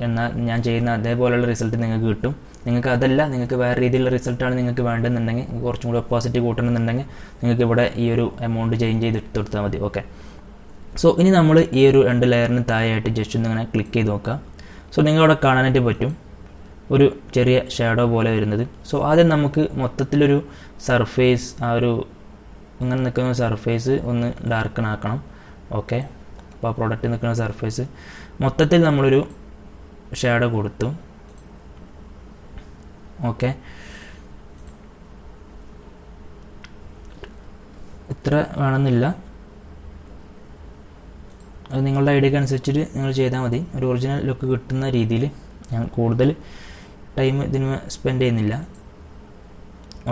എന്നാൽ ഞാൻ ചെയ്യുന്ന അതേപോലെയുള്ള റിസൾട്ട് നിങ്ങൾക്ക് കിട്ടും. നിങ്ങൾക്ക് അതല്ല, നിങ്ങൾക്ക് വേറെ രീതിയിലുള്ള റിസൾട്ടാണ് നിങ്ങൾക്ക് വേണ്ടതെന്നുണ്ടെങ്കിൽ, കുറച്ചും കൂടി ഒപ്പാസിറ്റി കൂട്ടണമെന്നുണ്ടെങ്കിൽ നിങ്ങൾക്ക് ഇവിടെ ഈ ഒരു എമൗണ്ട് ചേഞ്ച് ചെയ്ത് ഇട്ട് കൊടുത്താൽ മതി. ഓക്കെ, സോ ഇനി നമ്മൾ ഈ ഒരു 2 ലെയറിന് താഴെയായിട്ട് ജസ്റ്റ് ഒന്ന് ഇങ്ങനെ ക്ലിക്ക് ചെയ്ത് നോക്കാം. സോ നിങ്ങളവിടെ കാണാനായിട്ട് പറ്റും ഒരു ചെറിയ ഷാഡോ പോലെ വരുന്നത്. സോ ആദ്യം നമുക്ക് മൊത്തത്തിലൊരു സർഫേസ്, ആ ഒരു ഇങ്ങനെ നിൽക്കുന്ന സർഫേസ് ഒന്ന് ഡാർക്കൺ ആക്കണം. ഓക്കെ, അപ്പോൾ ആ പ്രോഡക്റ്റ് നിൽക്കുന്ന സർഫേസ് മൊത്തത്തിൽ നമ്മളൊരു ഷാഡോ കൊടുത്തു. ഓക്കെ, ഇത്ര വേണമെന്നില്ല, അത് നിങ്ങളുടെ ഐഡിയക്ക് അനുസരിച്ചിട്ട് നിങ്ങൾ ചെയ്താൽ മതി. ഒരു ഒറിജിനൽ ലുക്ക് കിട്ടുന്ന രീതിയിൽ. ഞാൻ കൂടുതൽ ടൈം ഇതിന് സ്പെൻഡ് ചെയ്യുന്നില്ല.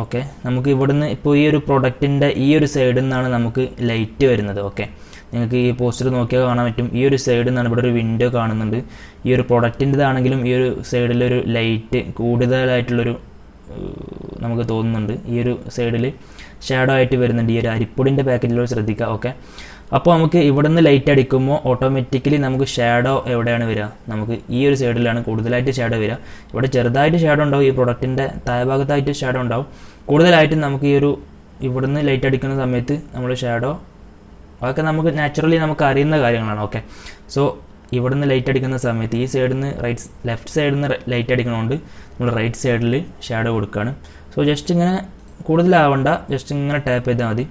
ഓക്കെ, നമുക്ക് ഇവിടുന്ന് ഇപ്പോൾ ഈ ഒരു പ്രൊഡക്റ്റിൻ്റെ ഈ ഒരു സൈഡിൽ നിന്നാണ് നമുക്ക് ലൈറ്റ് വരുന്നത്. ഓക്കെ, നിങ്ങൾക്ക് ഈ പോസ്റ്റർ നോക്കിയാൽ കാണാൻ പറ്റും. ഈ ഒരു സൈഡിൽ നിന്നാണ് ഇവിടെ ഒരു വിൻഡോ കാണുന്നുണ്ട്. ഈ ഒരു പ്രൊഡക്റ്റിൻ്റെതാണെങ്കിലും ഈ ഒരു സൈഡിലൊരു ലൈറ്റ് കൂടുതലായിട്ടുള്ളൊരു നമുക്ക് തോന്നുന്നുണ്ട്. ഈ ഒരു സൈഡിൽ ഷാഡോ ആയിട്ട് വരുന്നുണ്ട്. ഈ ഒരു അരിപ്പൊടിൻ്റെ പാക്കറ്റിലൂടെ ശ്രദ്ധിക്കുക. ഓക്കെ, അപ്പോൾ നമുക്ക് ഇവിടെ നിന്ന് ലൈറ്റ് അടിക്കുമ്പോൾ ഓട്ടോമാറ്റിക്കലി നമുക്ക് ഷാഡോ എവിടെയാണ് വരിക? നമുക്ക് ഈ ഒരു സൈഡിലാണ് കൂടുതലായിട്ട് ഷാഡോ വരിക. ഇവിടെ ചെറുതായിട്ട് ഷാഡോ ഉണ്ടാവും, ഈ പ്രൊഡക്റ്റിൻ്റെ താഴ്ഭാഗത്തായിട്ട് ഷാഡോ ഉണ്ടാവും. കൂടുതലായിട്ടും നമുക്ക് ഈ ഒരു ഇവിടുന്ന് ലൈറ്റ് അടിക്കുന്ന സമയത്ത് നമ്മൾ ഷാഡോ, അതൊക്കെ നമുക്ക് നാച്ചുറലി നമുക്ക് അറിയുന്ന കാര്യങ്ങളാണ്. ഓക്കെ, സോ ഇവിടുന്ന് ലൈറ്റ് അടിക്കുന്ന സമയത്ത് ഈ സൈഡിൽ നിന്ന് ലെഫ്റ്റ് സൈഡിൽ നിന്ന് ലൈറ്റ് അടിക്കണതുകൊണ്ട് നമ്മൾ റൈറ്റ് സൈഡിൽ ഷാഡോ കൊടുക്കുകയാണ്. സോ ജസ്റ്റ് ഇങ്ങനെ കൂടുതലാവണ്ട, ജസ്റ്റ് ഇങ്ങനെ ടാപ്പ് ചെയ്താൽ മതി.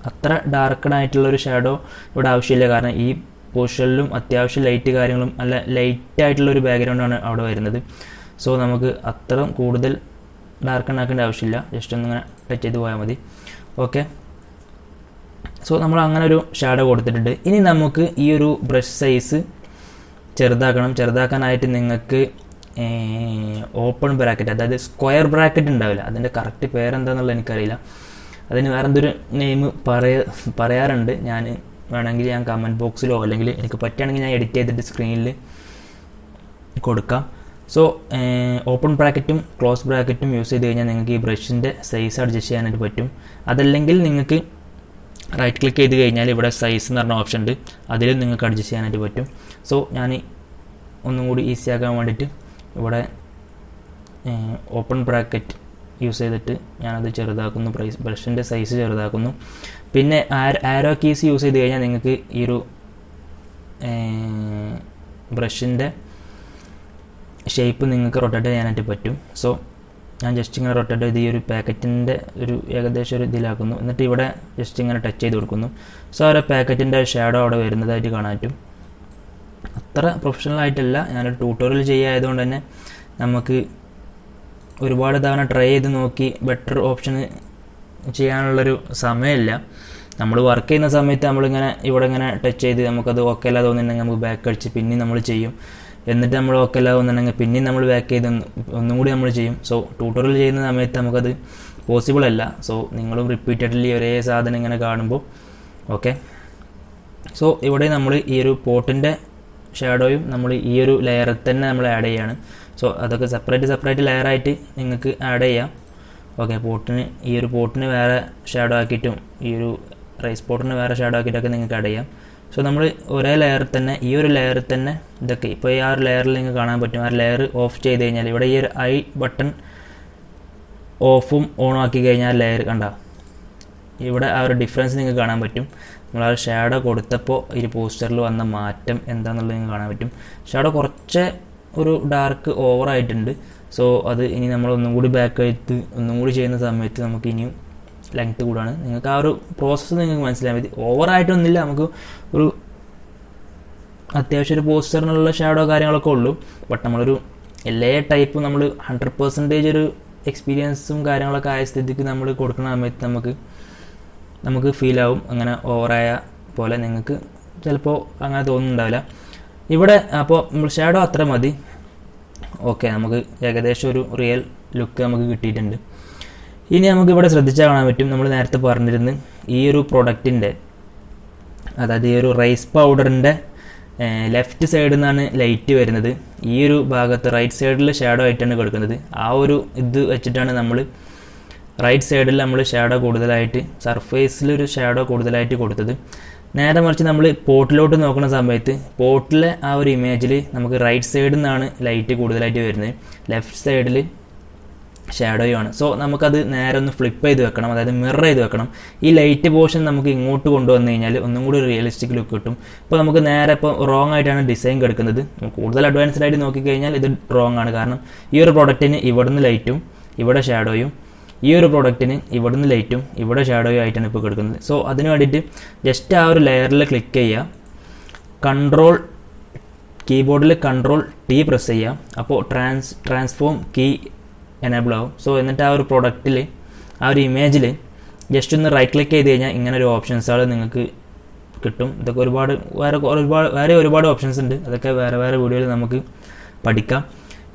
അത്ര ഡാർക്കണായിട്ടുള്ളൊരു ഷാഡോ ഇവിടെ ആവശ്യമില്ല, കാരണം ഈ പോർഷനിലും അത്യാവശ്യം ലൈറ്റ് കാര്യങ്ങളും അല്ല ലൈറ്റായിട്ടുള്ളൊരു ബാക്ക്ഗ്രൗണ്ടാണ് അവിടെ വരുന്നത്. സോ നമുക്ക് അത്ര കൂടുതൽ ഡാർക്കണാക്കേണ്ട ആവശ്യമില്ല, ജസ്റ്റ് ഒന്നിങ്ങനെ ടച്ച് ചെയ്ത് പോയാൽ മതി. ഓക്കെ, സോ നമ്മൾ അങ്ങനെ ഒരു ഷാഡോ കൊടുത്തിട്ടുണ്ട്. ഇനി നമുക്ക് ഈ ഒരു ബ്രഷ് സൈസ് ചെറുതാക്കണം. ചെറുതാക്കാനായിട്ട് നിങ്ങൾക്ക് ഓപ്പൺ ബ്രാക്കറ്റ്, അതായത് സ്ക്വയർ ബ്രാക്കറ്റ് ഉണ്ടാവില്ല, അതിൻ്റെ കറക്റ്റ് പേരെന്താണെന്നുള്ളത് എനിക്കറിയില്ല. അതിന് വേറെ എന്തൊരു നെയിം പറയാറുണ്ട്. ഞാൻ വേണമെങ്കിൽ ഞാൻ കമൻറ്റ് ബോക്സിലോ അല്ലെങ്കിൽ എനിക്ക് പറ്റുകയാണെങ്കിൽ ഞാൻ എഡിറ്റ് ചെയ്തിട്ട് സ്ക്രീനിൽ കൊടുക്കാം. സോ ഓപ്പൺ ബ്രാക്കറ്റും ക്ലോസ് ബ്രാക്കറ്റും യൂസ് ചെയ്ത് കഴിഞ്ഞാൽ നിങ്ങൾക്ക് ഈ ബ്രഷിൻ്റെ സൈസ് അഡ്ജസ്റ്റ് ചെയ്യാനായിട്ട് പറ്റും. അതല്ലെങ്കിൽ നിങ്ങൾക്ക് റൈറ്റ് ക്ലിക്ക് ചെയ്ത് കഴിഞ്ഞാൽ ഇവിടെ സൈസ് എന്ന് പറഞ്ഞ ഓപ്ഷൻ ഉണ്ട്, അതിലും നിങ്ങൾക്ക് അഡ്ജസ്റ്റ് ചെയ്യാനായിട്ട് പറ്റും. സോ ഞാൻ ഒന്നും കൂടി ഈസി ആക്കാൻ വേണ്ടിയിട്ട് ഇവിടെ ഓപ്പൺ ബ്രാക്കറ്റ് യൂസ് ചെയ്തിട്ട് ഞാനത് ചെറുതാക്കുന്നു, ബ്രഷിൻ്റെ സൈസ് ചെറുതാക്കുന്നു. പിന്നെ ആരോ കീസ് യൂസ് ചെയ്ത് കഴിഞ്ഞാൽ നിങ്ങൾക്ക് ഈ ഒരു ബ്രഷിൻ്റെ ഷേപ്പ് നിങ്ങൾക്ക് റൊട്ടേറ്റ് ചെയ്യാനായിട്ട് പറ്റും. സോ ഞാൻ ജസ്റ്റ് ഇങ്ങനെ റൊട്ടേറ്റ് ചെയ്ത് ഈ ഒരു പാക്കറ്റിൻ്റെ ഒരു ഏകദേശം ഒരു ഇതിലാക്കുന്നു. എന്നിട്ട് ഇവിടെ ജസ്റ്റ് ഇങ്ങനെ ടച്ച് ചെയ്ത് കൊടുക്കുന്നു. സോ ആ ഒരു പാക്കറ്റിൻ്റെ ഷാഡോ അവിടെ വരുന്നതായിട്ട് കാണാൻ പറ്റും. അത്ര പ്രൊഫഷണൽ ആയിട്ടല്ല, ഞാനൊരു ട്യൂട്ടോറിയൽ ചെയ്യായതുകൊണ്ട് തന്നെ നമുക്ക് ഒരുപാട് തവണ ട്രൈ ചെയ്ത് നോക്കി ബെറ്റർ ഓപ്ഷൻ ചെയ്യാനുള്ളൊരു സമയമില്ല. നമ്മൾ വർക്ക് ചെയ്യുന്ന സമയത്ത് നമ്മളിങ്ങനെ ഇവിടെ ഇങ്ങനെ ടച്ച് ചെയ്ത് നമുക്കത് ഓക്കെ അല്ല തോന്നുന്നുണ്ടെങ്കിൽ നമുക്ക് ബാക്ക് അടിച്ച് പിന്നെയും നമ്മൾ ചെയ്യും. എന്നിട്ട് നമ്മൾ ഓക്കെ അല്ല തോന്നുന്നുണ്ടെങ്കിൽ പിന്നെയും നമ്മൾ ബാക്ക് ചെയ്ത് ഒന്നും കൂടി നമ്മൾ ചെയ്യും. സോ ട്യൂട്ടോറിയൽ ചെയ്യുന്ന സമയത്ത് നമുക്കത് പോസിബിൾ അല്ല. സോ നിങ്ങളും റിപ്പീറ്റഡ്ലി ഒരേ സാധനം ഇങ്ങനെ കാണുമ്പോൾ ഓക്കെ. സോ ഇവിടെ നമ്മൾ ഈ ഒരു പോട്ടിൻ്റെ ഷാഡോയും നമ്മൾ ഈ ഒരു ലെയറിൽ തന്നെ നമ്മൾ ആഡ് ചെയ്യുകയാണ്. സോ അതൊക്കെ സെപ്പറേറ്റ് ലെയറായിട്ട് നിങ്ങൾക്ക് ആഡ് ചെയ്യാം. ഓക്കെ, ഈ ഒരു പോട്ടിന് വേറെ ഷാഡോ ആക്കിയിട്ടും ഈ ഒരു റൈസ് പോട്ടിന് വേറെ ഷാഡോ ആക്കിയിട്ടൊക്കെ നിങ്ങൾക്ക് ആഡ് ചെയ്യാം. സോ നമ്മൾ ഒരേ ലെയറിൽ തന്നെ ഈ ഒരു ലെയറിൽ തന്നെ ഇതൊക്കെ ഇപ്പോൾ ഈ ആ ഒരു ലെയറിൽ നിങ്ങൾക്ക് കാണാൻ പറ്റും. ആ ലെയർ ഓഫ് ചെയ്ത് കഴിഞ്ഞാൽ ഇവിടെ ഈ ഒരു ഐ ബട്ടൺ ഓഫും ഓണും ആക്കി കഴിഞ്ഞാൽ ലെയർ കണ്ട ഇവിടെ ആ ഒരു ഡിഫറൻസ് നിങ്ങൾക്ക് കാണാൻ പറ്റും. നമ്മൾ ആ ഷാഡോ കൊടുത്തപ്പോൾ ഈ പോസ്റ്ററിൽ വന്ന മാറ്റം എന്താണെന്നുള്ളത് നിങ്ങൾക്ക് കാണാൻ പറ്റും. ഷാഡോ കുറച്ച് ഒരു ഡാർക്ക് ഓവറായിട്ടുണ്ട്. സോ അത് ഇനി നമ്മൾ ഒന്നും കൂടി ബാക്ക് എടുത്ത് ഒന്നും കൂടി ചെയ്യുന്ന സമയത്ത് നമുക്ക് ഇനിയും ലെങ്ത്ത് കൂടാണ്. നിങ്ങൾക്ക് ആ ഒരു പ്രോസസ്സ് നിങ്ങൾക്ക് മനസ്സിലായാൽ മതി. ഓവറായിട്ടൊന്നുമില്ല, നമുക്ക് ഒരു അത്യാവശ്യം ഒരു പോസ്റ്ററിനുള്ള ഷാഡോ കാര്യങ്ങളൊക്കെ ഉള്ളൂ. ബട്ട് നമ്മളൊരു എല്ലാ ടൈപ്പും നമ്മൾ 100% ഒരു എക്സ്പീരിയൻസും കാര്യങ്ങളൊക്കെ ആയ സ്ഥിതിക്ക് നമ്മൾ കൊടുക്കുന്ന സമയത്ത് നമുക്ക് ഫീലാവും അങ്ങനെ ഓവറായ പോലെ. നിങ്ങൾക്ക് ചിലപ്പോൾ അങ്ങനെ തോന്നുന്നുണ്ടാവില്ല. ഇവിടെ അപ്പോൾ നമ്മൾ ഷാഡോ അത്ര മതി. ഓക്കെ, നമുക്ക് ഏകദേശം ഒരു റിയൽ ലുക്ക് നമുക്ക് കിട്ടിയിട്ടുണ്ട്. ഇനി നമുക്ക് ഇവിടെ ശ്രദ്ധിച്ചാൽ കാണാൻ പറ്റും, നമ്മൾ നേരത്തെ പറഞ്ഞിരുന്നു ഈ ഒരു പ്രൊഡക്റ്റിൻ്റെ, അതായത് ഈ ഒരു റൈസ് പൗഡറിൻ്റെ ലെഫ്റ്റ് സൈഡിൽ നിന്നാണ് ലൈറ്റ് വരുന്നത്. ഈ ഒരു ഭാഗത്ത് റൈറ്റ് സൈഡിൽ ഷാഡോ ആയിട്ടാണ് കൊടുക്കുന്നത്. ആ ഒരു ഇത് വെച്ചിട്ടാണ് നമ്മൾ റൈറ്റ് സൈഡിൽ നമ്മൾ ഷാഡോ കൂടുതലായിട്ട് സർഫേസിലൊരു ഷാഡോ കൂടുതലായിട്ട് കൊടുത്തത്. നേരെ മറിച്ച് നമ്മൾ പോട്ടിലോട്ട് നോക്കുന്ന സമയത്ത് പോട്ടിലെ ആ ഒരു ഇമേജിൽ നമുക്ക് റൈറ്റ് സൈഡിൽ നിന്നാണ് ലൈറ്റ് കൂടുതലായിട്ട് വരുന്നത്, ലെഫ്റ്റ് സൈഡിൽ ഷാഡോയുമാണ്. സോ നമുക്കത് നേരെ ഒന്ന് ഫ്ലിപ്പ് ചെയ്ത് വെക്കണം, അതായത് മിറർ ചെയ്ത് വെക്കണം. ഈ ലൈറ്റ് പോർഷൻ നമുക്ക് ഇങ്ങോട്ട് കൊണ്ടുവന്നു കഴിഞ്ഞാൽ ഒന്നും കൂടി റിയലിസ്റ്റിക് ലുക്ക് കിട്ടും. ഇപ്പോൾ നമുക്ക് നേരെ ഇപ്പോൾ റോങ് ആയിട്ടാണ് ഡിസൈൻ കിടക്കുന്നത്. കൂടുതൽ അഡ്വാൻസ്ഡ് ആയിട്ട് നോക്കിക്കഴിഞ്ഞാൽ ഇത് റോങ് ആണ്. കാരണം ഈ ഒരു പ്രൊഡക്റ്റിന് ഇവിടുന്ന് ലൈറ്റും ഇവിടെ ഷാഡോയും, ഈ ഒരു പ്രൊഡക്റ്റിന് ഇവിടുന്ന് ലൈറ്റും ഇവിടെ ഷാഡോയും ആയിട്ടാണ് ഇപ്പോൾ കിടക്കുന്നത്. സോ അതിന് വേണ്ടിയിട്ട് ജസ്റ്റ് ആ ഒരു ലെയറിൽ ക്ലിക്ക് ചെയ്യുക, കീബോർഡിൽ Ctrl+T പ്രസ് ചെയ്യുക. അപ്പോൾ ട്രാൻസ്ഫോം കീ എനേബിൾ ആവും. സോ എന്നിട്ട് ആ ഒരു പ്രൊഡക്റ്റിൽ ആ ഒരു ഇമേജിൽ ജസ്റ്റ് ഒന്ന് റൈറ്റ് ക്ലിക്ക് ചെയ്ത് കഴിഞ്ഞാൽ ഇങ്ങനെ ഒരു ഓപ്ഷൻസുകൾ നിങ്ങൾക്ക് കിട്ടും. ഇതൊക്കെ വേറെ ഒരുപാട് ഓപ്ഷൻസ് ഉണ്ട്. അതൊക്കെ വേറെ വീഡിയോയിൽ നമുക്ക് പഠിക്കാം.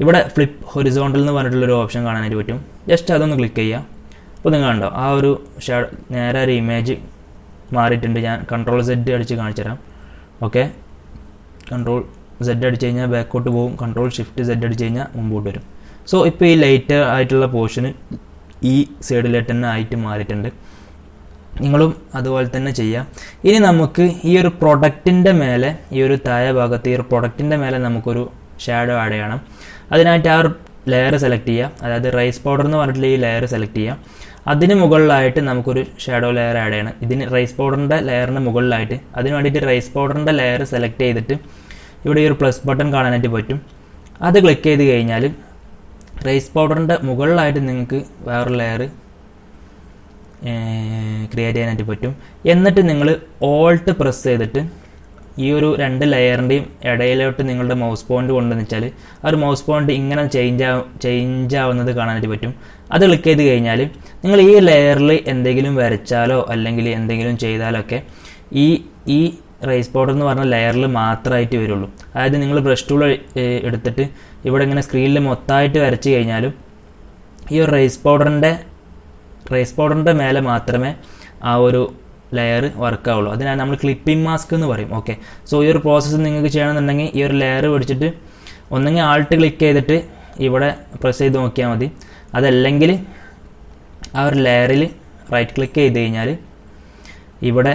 ഇവിടെ ഫ്ലിപ്പ് ഹൊറിസോണ്ടൽ എന്ന് പറഞ്ഞിട്ടുള്ളൊരു ഓപ്ഷൻ കാണാനായിട്ട് പറ്റും. ജസ്റ്റ് അതൊന്ന് ക്ലിക്ക് ചെയ്യുക. അപ്പോൾ നിങ്ങൾ കണ്ടോ ആ ഒരു നേരെ ഒരു ഇമേജ് മാറിയിട്ടുണ്ട്. ഞാൻ Ctrl+Z അടിച്ച് കാണിച്ചു തരാം. ഓക്കെ, Ctrl+Z അടിച്ച് കഴിഞ്ഞാൽ ബാക്കോട്ട് പോകും. Ctrl+Shift+Z അടിച്ച് കഴിഞ്ഞാൽ മുമ്പോട്ട് വരും. സോ ഇപ്പോൾ ഈ ലൈറ്റ് ആയിട്ടുള്ള പോർഷന് ഈ സൈഡിലായിട്ട് തന്നെ ആയിട്ട് മാറിയിട്ടുണ്ട്. നിങ്ങളും അതുപോലെ തന്നെ ചെയ്യാം. ഇനി നമുക്ക് ഈ ഒരു പ്രൊഡക്റ്റിൻ്റെ മേലെ, ഈ ഒരു താഴെ ഭാഗത്ത് ഈ ഒരു പ്രൊഡക്റ്റിൻ്റെ മേലെ നമുക്കൊരു ഷാഡോ ആഡ് ചെയ്യണം. അതിനായിട്ട് ആ ഒരു ലെയർ സെലക്ട് ചെയ്യുക. അതായത് റൈസ് പൗഡർ എന്ന് പറഞ്ഞിട്ടുള്ള ഈ ലെയർ സെലക്ട് ചെയ്യുക. അതിന് മുകളിലായിട്ട് നമുക്കൊരു ഷാഡോ ലെയർ ആഡ് ചെയ്യണം. ഇതിന് റൈസ് പൗഡറിൻ്റെ ലെയറിന് മുകളിലായിട്ട് അതിന് വേണ്ടിയിട്ട് റൈസ് പൗഡറിൻ്റെ ലെയർ സെലക്ട് ചെയ്തിട്ട് ഇവിടെ ഈ ഒരു പ്ലസ് ബട്ടൺ കാണാനായിട്ട് പറ്റും. അത് ക്ലിക്ക് ചെയ്ത് കഴിഞ്ഞാൽ റൈസ് പൗഡറിൻ്റെ മുകളിലായിട്ട് നിങ്ങൾക്ക് വേറൊരു ലെയർ ക്രിയേറ്റ് ചെയ്യാനായിട്ട് പറ്റും. എന്നിട്ട് നിങ്ങൾ ഓൾട്ട് പ്രസ് ചെയ്തിട്ട് ഈ ഒരു 2 ലെയറിൻ്റെയും ഇടയിലോട്ട് നിങ്ങളുടെ മൗസ് പോയിന്റ് കൊണ്ടുവന്ന് വെച്ചാൽ ആ ഒരു മൗസ് പോയിന്റ് ഇങ്ങനെ ചേഞ്ച് ആവുന്നത് കാണാനായിട്ട് പറ്റും. അത് ക്ലിക്ക് ചെയ്ത് കഴിഞ്ഞാൽ നിങ്ങൾ ഈ ലെയറിൽ എന്തെങ്കിലും വരച്ചാലോ അല്ലെങ്കിൽ എന്തെങ്കിലും ചെയ്താലോ ഒക്കെ ഈ റൈസ് പൗഡർ എന്ന് പറഞ്ഞ ലെയറിൽ മാത്രമായിട്ട് വരുള്ളൂ. അതായത് നിങ്ങൾ ബ്രഷ് ടൂൾ എടുത്തിട്ട് ഇവിടെ ഇങ്ങനെ സ്ക്രീനിൽ മൊത്തമായിട്ട് വരച്ച് കഴിഞ്ഞാലും ഈ ഒരു റൈസ് പൗഡറിൻ്റെ മേലെ മാത്രമേ ആ ഒരു ലെയർ വർക്ക് ആവുള്ളൂ. അതിനാണ് നമ്മൾ ക്ലിപ്പിംഗ് മാസ്ക് എന്ന് പറയും. ഓക്കെ, സോ ഈ ഒരു പ്രോസസ്സ് നിങ്ങൾക്ക് ചെയ്യണമെന്നുണ്ടെങ്കിൽ ഈ ഒരു ലെയർ പിടിച്ചിട്ട് ഒന്നെങ്കിൽ ആൾട്ട് ക്ലിക്ക് ചെയ്തിട്ട് ഇവിടെ പ്രസ് ചെയ്ത് നോക്കിയാൽ മതി. അതല്ലെങ്കിൽ ആ ഒരു ലെയറിൽ റൈറ്റ് ക്ലിക്ക് ചെയ്ത് കഴിഞ്ഞാൽ ഇവിടെ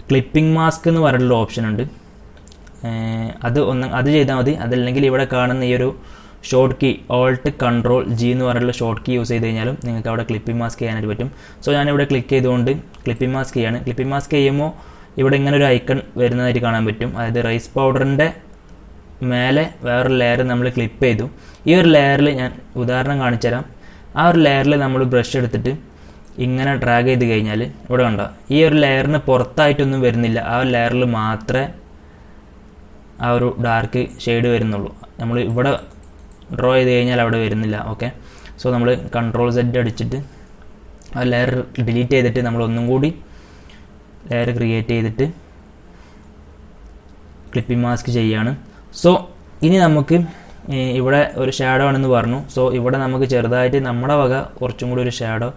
ക്ലിപ്പിംഗ് മാസ്ക് എന്ന് പറഞ്ഞിട്ടുള്ള ഓപ്ഷൻ ഉണ്ട്. അത് ചെയ്താൽ മതി. അതല്ലെങ്കിൽ ഇവിടെ കാണുന്ന ഈ ഒരു ഷോർട്ട് കീ Alt+Ctrl+G എന്ന് പറഞ്ഞിട്ടുള്ള ഷോർട്ട് കീ യൂസ് ചെയ്ത് കഴിഞ്ഞാലും നിങ്ങൾക്ക് അവിടെ ക്ലിപ്പിംഗ് മാസ്ക് ചെയ്യാനായിട്ട് പറ്റും. സോ ഞാനിവിടെ ക്ലിക്ക് ചെയ്തുകൊണ്ട് ക്ലിപ്പിംഗ് മാസ്ക് ചെയ്യാണ്. ക്ലിപ്പിംഗ് മാസ്ക് ചെയ്യുമ്പോൾ ഇവിടെ ഇങ്ങനെ ഒരു ഐക്കൺ വരുന്നതായിട്ട് കാണാൻ പറ്റും. അതായത് റൈസ് പൗഡറിൻ്റെ മേലെ വേറൊരു ലെയർ നമ്മൾ ക്ലിപ്പ് ചെയ്തു. ഈ ഒരു ലെയറിൽ ഞാൻ ഉദാഹരണം കാണിച്ചു തരാം. ആ ഒരു ലെയറിൽ നമ്മൾ ബ്രഷ് എടുത്തിട്ട് ഇങ്ങനെ ഡ്രാഗ് ചെയ്ത് കഴിഞ്ഞാൽ ഇവിടെ കണ്ടോ ഈ ഒരു ലെയറിന് പുറത്തായിട്ടൊന്നും വരുന്നില്ല. ആ ഒരു ലെയറിൽ മാത്രമേ ആ ഒരു ഡാർക്ക് ഷെയ്ഡ് വരുന്നുള്ളൂ. നമ്മൾ ഇവിടെ ഡ്രോ ചെയ്ത് കഴിഞ്ഞാൽ അവിടെ വരുന്നില്ല. ഓക്കെ, സോ നമ്മൾ Ctrl+Z അടിച്ചിട്ട് ആ ലെയർ ഡിലീറ്റ് ചെയ്തിട്ട് നമ്മൾ ഒന്നും കൂടി ലെയർ ക്രിയേറ്റ് ചെയ്തിട്ട് ക്ലിപ്പിംഗ് മാസ്ക് ചെയ്യാണ്. സോ ഇനി നമുക്ക് ഇവിടെ ഒരു ഷാഡോ ആണെന്ന് പറഞ്ഞു. സോ ഇവിടെ നമുക്ക് ചെറുതായിട്ട് നമ്മുടെ വക കുറച്ചും കൂടി ഒരു ഷാഡോ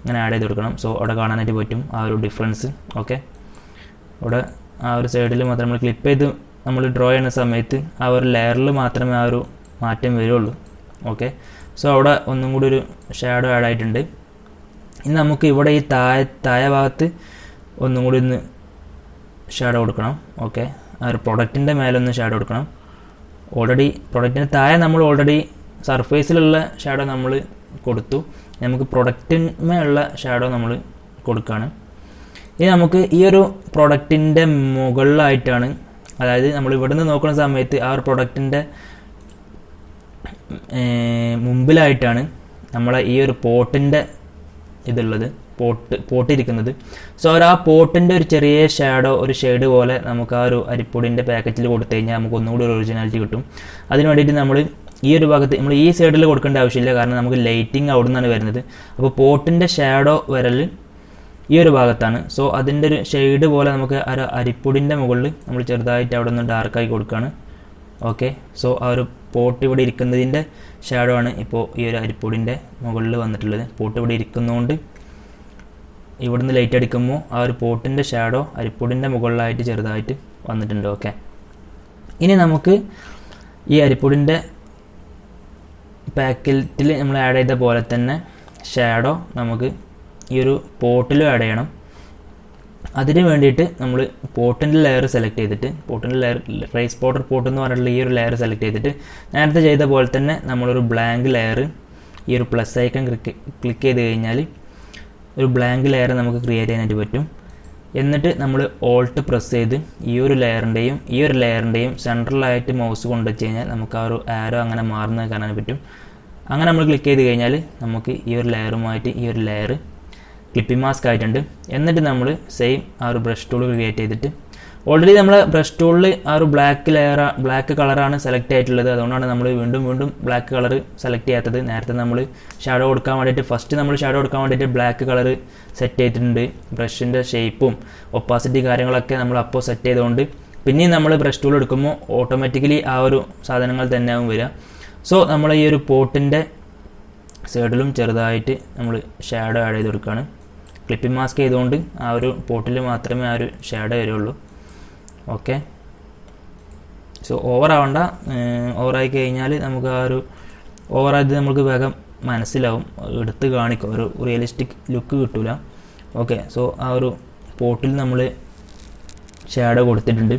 ഇങ്ങനെ ആഡ് ചെയ്ത് കൊടുക്കണം. സോ അവിടെ കാണാനായിട്ട് പറ്റും ആ ഒരു ഡിഫറൻസ്. ഓക്കെ, ഇവിടെ ആ ഒരു സൈഡിൽ മാത്രം നമ്മൾ ക്ലിപ്പ് ചെയ്ത് നമ്മൾ ഡ്രോ ചെയ്യുന്ന സമയത്ത് ആ ഒരു ലെയറിൽ മാത്രമേ ആ ഒരു മാറ്റം വരുള്ളൂ. ഓക്കെ, സോ അവിടെ ഒന്നും കൂടി ഒരു ഷാഡോ ആഡ് ആയിട്ടുണ്ട്. ഇനി നമുക്ക് ഇവിടെ ഈ താഴെ ഭാഗത്ത് ഒന്നും കൂടി ഒന്ന് ഷാഡോ കൊടുക്കണം. ഓക്കെ, ആ ഒരു പ്രൊഡക്റ്റിൻ്റെ മേലൊന്ന് ഷാഡോ കൊടുക്കണം. ഓൾറെഡി പ്രൊഡക്റ്റിന് താഴെ നമ്മൾ ഓൾറെഡി സർഫേസിലുള്ള ഷാഡോ നമ്മൾ കൊടുത്തു. നമുക്ക് പ്രൊഡക്റ്റിന്മേലുള്ള ഷാഡോ നമ്മൾ കൊടുക്കുകയാണ്. ഇനി നമുക്ക് ഈ ഒരു പ്രൊഡക്റ്റിൻ്റെ മുകളിലായിട്ടാണ്, അതായത് നമ്മൾ ഇവിടെ നിന്ന് നോക്കുന്ന സമയത്ത് ആ ഒരു പ്രൊഡക്റ്റിൻ്റെ മുമ്പിലായിട്ടാണ് നമ്മളെ ഈ ഒരു പോട്ടിൻ്റെ ഇതുള്ളത്, പോട്ടിരിക്കുന്നത്. സോ ആ പോട്ടിൻ്റെ ഒരു ചെറിയ ഷാഡോ, ഒരു ഷെയ്ഡ് പോലെ നമുക്ക് ആ ഒരു അരിപ്പൊടിൻ്റെ പാക്കറ്റിൽ കൊടുത്തു കഴിഞ്ഞാൽ നമുക്ക് ഒന്നുകൂടി ഒരു ഒറിജിനാലിറ്റി കിട്ടും. അതിന് വേണ്ടിയിട്ട് നമ്മൾ ഈ ഒരു ഭാഗത്ത് നമ്മൾ ഈ സൈഡിൽ കൊടുക്കേണ്ട ആവശ്യമില്ല, കാരണം നമുക്ക് ലൈറ്റിംഗ് അവിടെ നിന്നാണ് വരുന്നത്. അപ്പോൾ പോട്ടിൻ്റെ ഷാഡോ വരൽ ഈ ഒരു ഭാഗത്താണ്. സോ അതിൻ്റെ ഒരു ഷെയ്ഡ് പോലെ നമുക്ക് ഒരു അരിപ്പൊടിൻ്റെ മുകളിൽ നമ്മൾ ചെറുതായിട്ട് അവിടെ നിന്ന് ഡാർക്കായി കൊടുക്കുകയാണ്. ഓക്കെ, സോ ആ ഒരു പോട്ട് ഇവിടെ ഇരിക്കുന്നതിൻ്റെ ഷാഡോ ആണ് ഇപ്പോൾ ഈ ഒരു അരിപ്പൊടിൻ്റെ മുകളിൽ വന്നിട്ടുള്ളത്. പോട്ട് ഇവിടെ ഇരിക്കുന്നതുകൊണ്ട് ഇവിടുന്ന് ലൈറ്റ് അടിക്കുമ്പോൾ ആ ഒരു പോട്ടിൻ്റെ ഷാഡോ അരിപ്പൊടിൻ്റെ മുകളിലായിട്ട് ചെറുതായിട്ട് വന്നിട്ടുണ്ട്. ഓക്കെ, ഇനി നമുക്ക് ഈ അരിപ്പൊടിൻ്റെ പാക്കറ്റിൽ നമ്മൾ ആഡ് ചെയ്ത പോലെ തന്നെ ഷാഡോ നമുക്ക് ഈ ഒരു പോട്ടിലും ആഡ് ചെയ്യണം. അതിന് വേണ്ടിയിട്ട് നമ്മൾ പോട്ടിൻ്റെ ലെയർ സെലക്ട് ചെയ്തിട്ട്, പോട്ടിൻ്റെ ലെയർ റൈസ് പൗഡർ പോട്ട് എന്ന് പറഞ്ഞിട്ടുള്ള ഈ ഒരു ലെയർ സെലക്ട് ചെയ്തിട്ട് നേരത്തെ ചെയ്ത പോലെ തന്നെ നമ്മളൊരു ബ്ലാങ്ക് ലെയർ ഈ ഒരു പ്ലസ് ഐക്കൺ ക്ലിക്ക് ചെയ്ത് കഴിഞ്ഞാൽ ഒരു ബ്ലാങ്ക് ലെയർ നമുക്ക് ക്രിയേറ്റ് ചെയ്യാനായിട്ട് പറ്റും. എന്നിട്ട് നമ്മൾ ഓൾട്ട് പ്രസ് ചെയ്ത് ഈ ഒരു ലെയറിൻ്റെയും സെൻട്രലായിട്ട് മൗസ് കൊണ്ടുവച്ച് കഴിഞ്ഞാൽ നമുക്ക് ആ ഒരു ആരോ അങ്ങനെ മാറുന്നത് കാണാൻ പറ്റും. അങ്ങനെ നമ്മൾ ക്ലിക്ക് ചെയ്ത് കഴിഞ്ഞാൽ നമുക്ക് ഈ ഒരു ലെയറുമായിട്ട് ഈ ഒരു ലെയർ ക്ലിപ്പിംഗ് മാസ്ക് ആയിട്ടുണ്ട്. എന്നിട്ട് നമ്മൾ സെയിം ആ ഒരു ബ്രഷ് ടൂൾ ക്രിയേറ്റ് ചെയ്തിട്ട് ഓൾറെഡി നമ്മൾ ബ്രഷ് ടൂളിൽ ആ ഒരു ബ്ലാക്ക് കളറാണ് സെലക്ട് ആയിട്ടുള്ളത്. അതുകൊണ്ടാണ് നമ്മൾ വീണ്ടും ബ്ലാക്ക് കളർ സെലക്ട് ചെയ്യാത്തത്. നേരത്തെ നമ്മൾ ഷാഡോ കൊടുക്കാൻ വേണ്ടിയിട്ട് ഷാഡോ കൊടുക്കാൻ വേണ്ടിയിട്ട് ബ്ലാക്ക് കളർ സെറ്റ് ചെയ്തിട്ടുണ്ട്. ബ്രഷിൻ്റെ ഷേപ്പും ഒപ്പാസിറ്റി കാര്യങ്ങളൊക്കെ നമ്മൾ അപ്പോൾ സെറ്റ് ചെയ്തുകൊണ്ട് പിന്നെയും നമ്മൾ ബ്രഷ് ടൂൾ എടുക്കുമ്പോൾ ഓട്ടോമാറ്റിക്കലി ആ ഒരു സാധനങ്ങൾ തന്നെയാവും വരിക. സോ നമ്മൾ ഈ ഒരു പോട്ടിൻ്റെ സൈഡിലും ചെറുതായിട്ട് നമ്മൾ ഷാഡോ ആഡ് ചെയ്ത് കൊടുക്കുകയാണ്. ക്ലിപ്പിംഗ് മാസ്ക് ചെയ്തുകൊണ്ട് ആ ഒരു പോട്ടിൽ മാത്രമേ ആ ഒരു ഷാഡോ വരുള്ളൂ. ഓക്കെ, സോ ഓവറായി കഴിഞ്ഞാൽ നമുക്ക് ആ ഒരു ഓവറായത് നമുക്ക് വേഗം മനസ്സിലാവും, എടുത്ത് കാണിക്കും, ഒരു റിയലിസ്റ്റിക് ലുക്ക് കിട്ടില്ല. ഓക്കെ, സോ ആ ഒരു പോട്ടിൽ നമ്മൾ ഷാഡോ കൊടുത്തിട്ടുണ്ട്.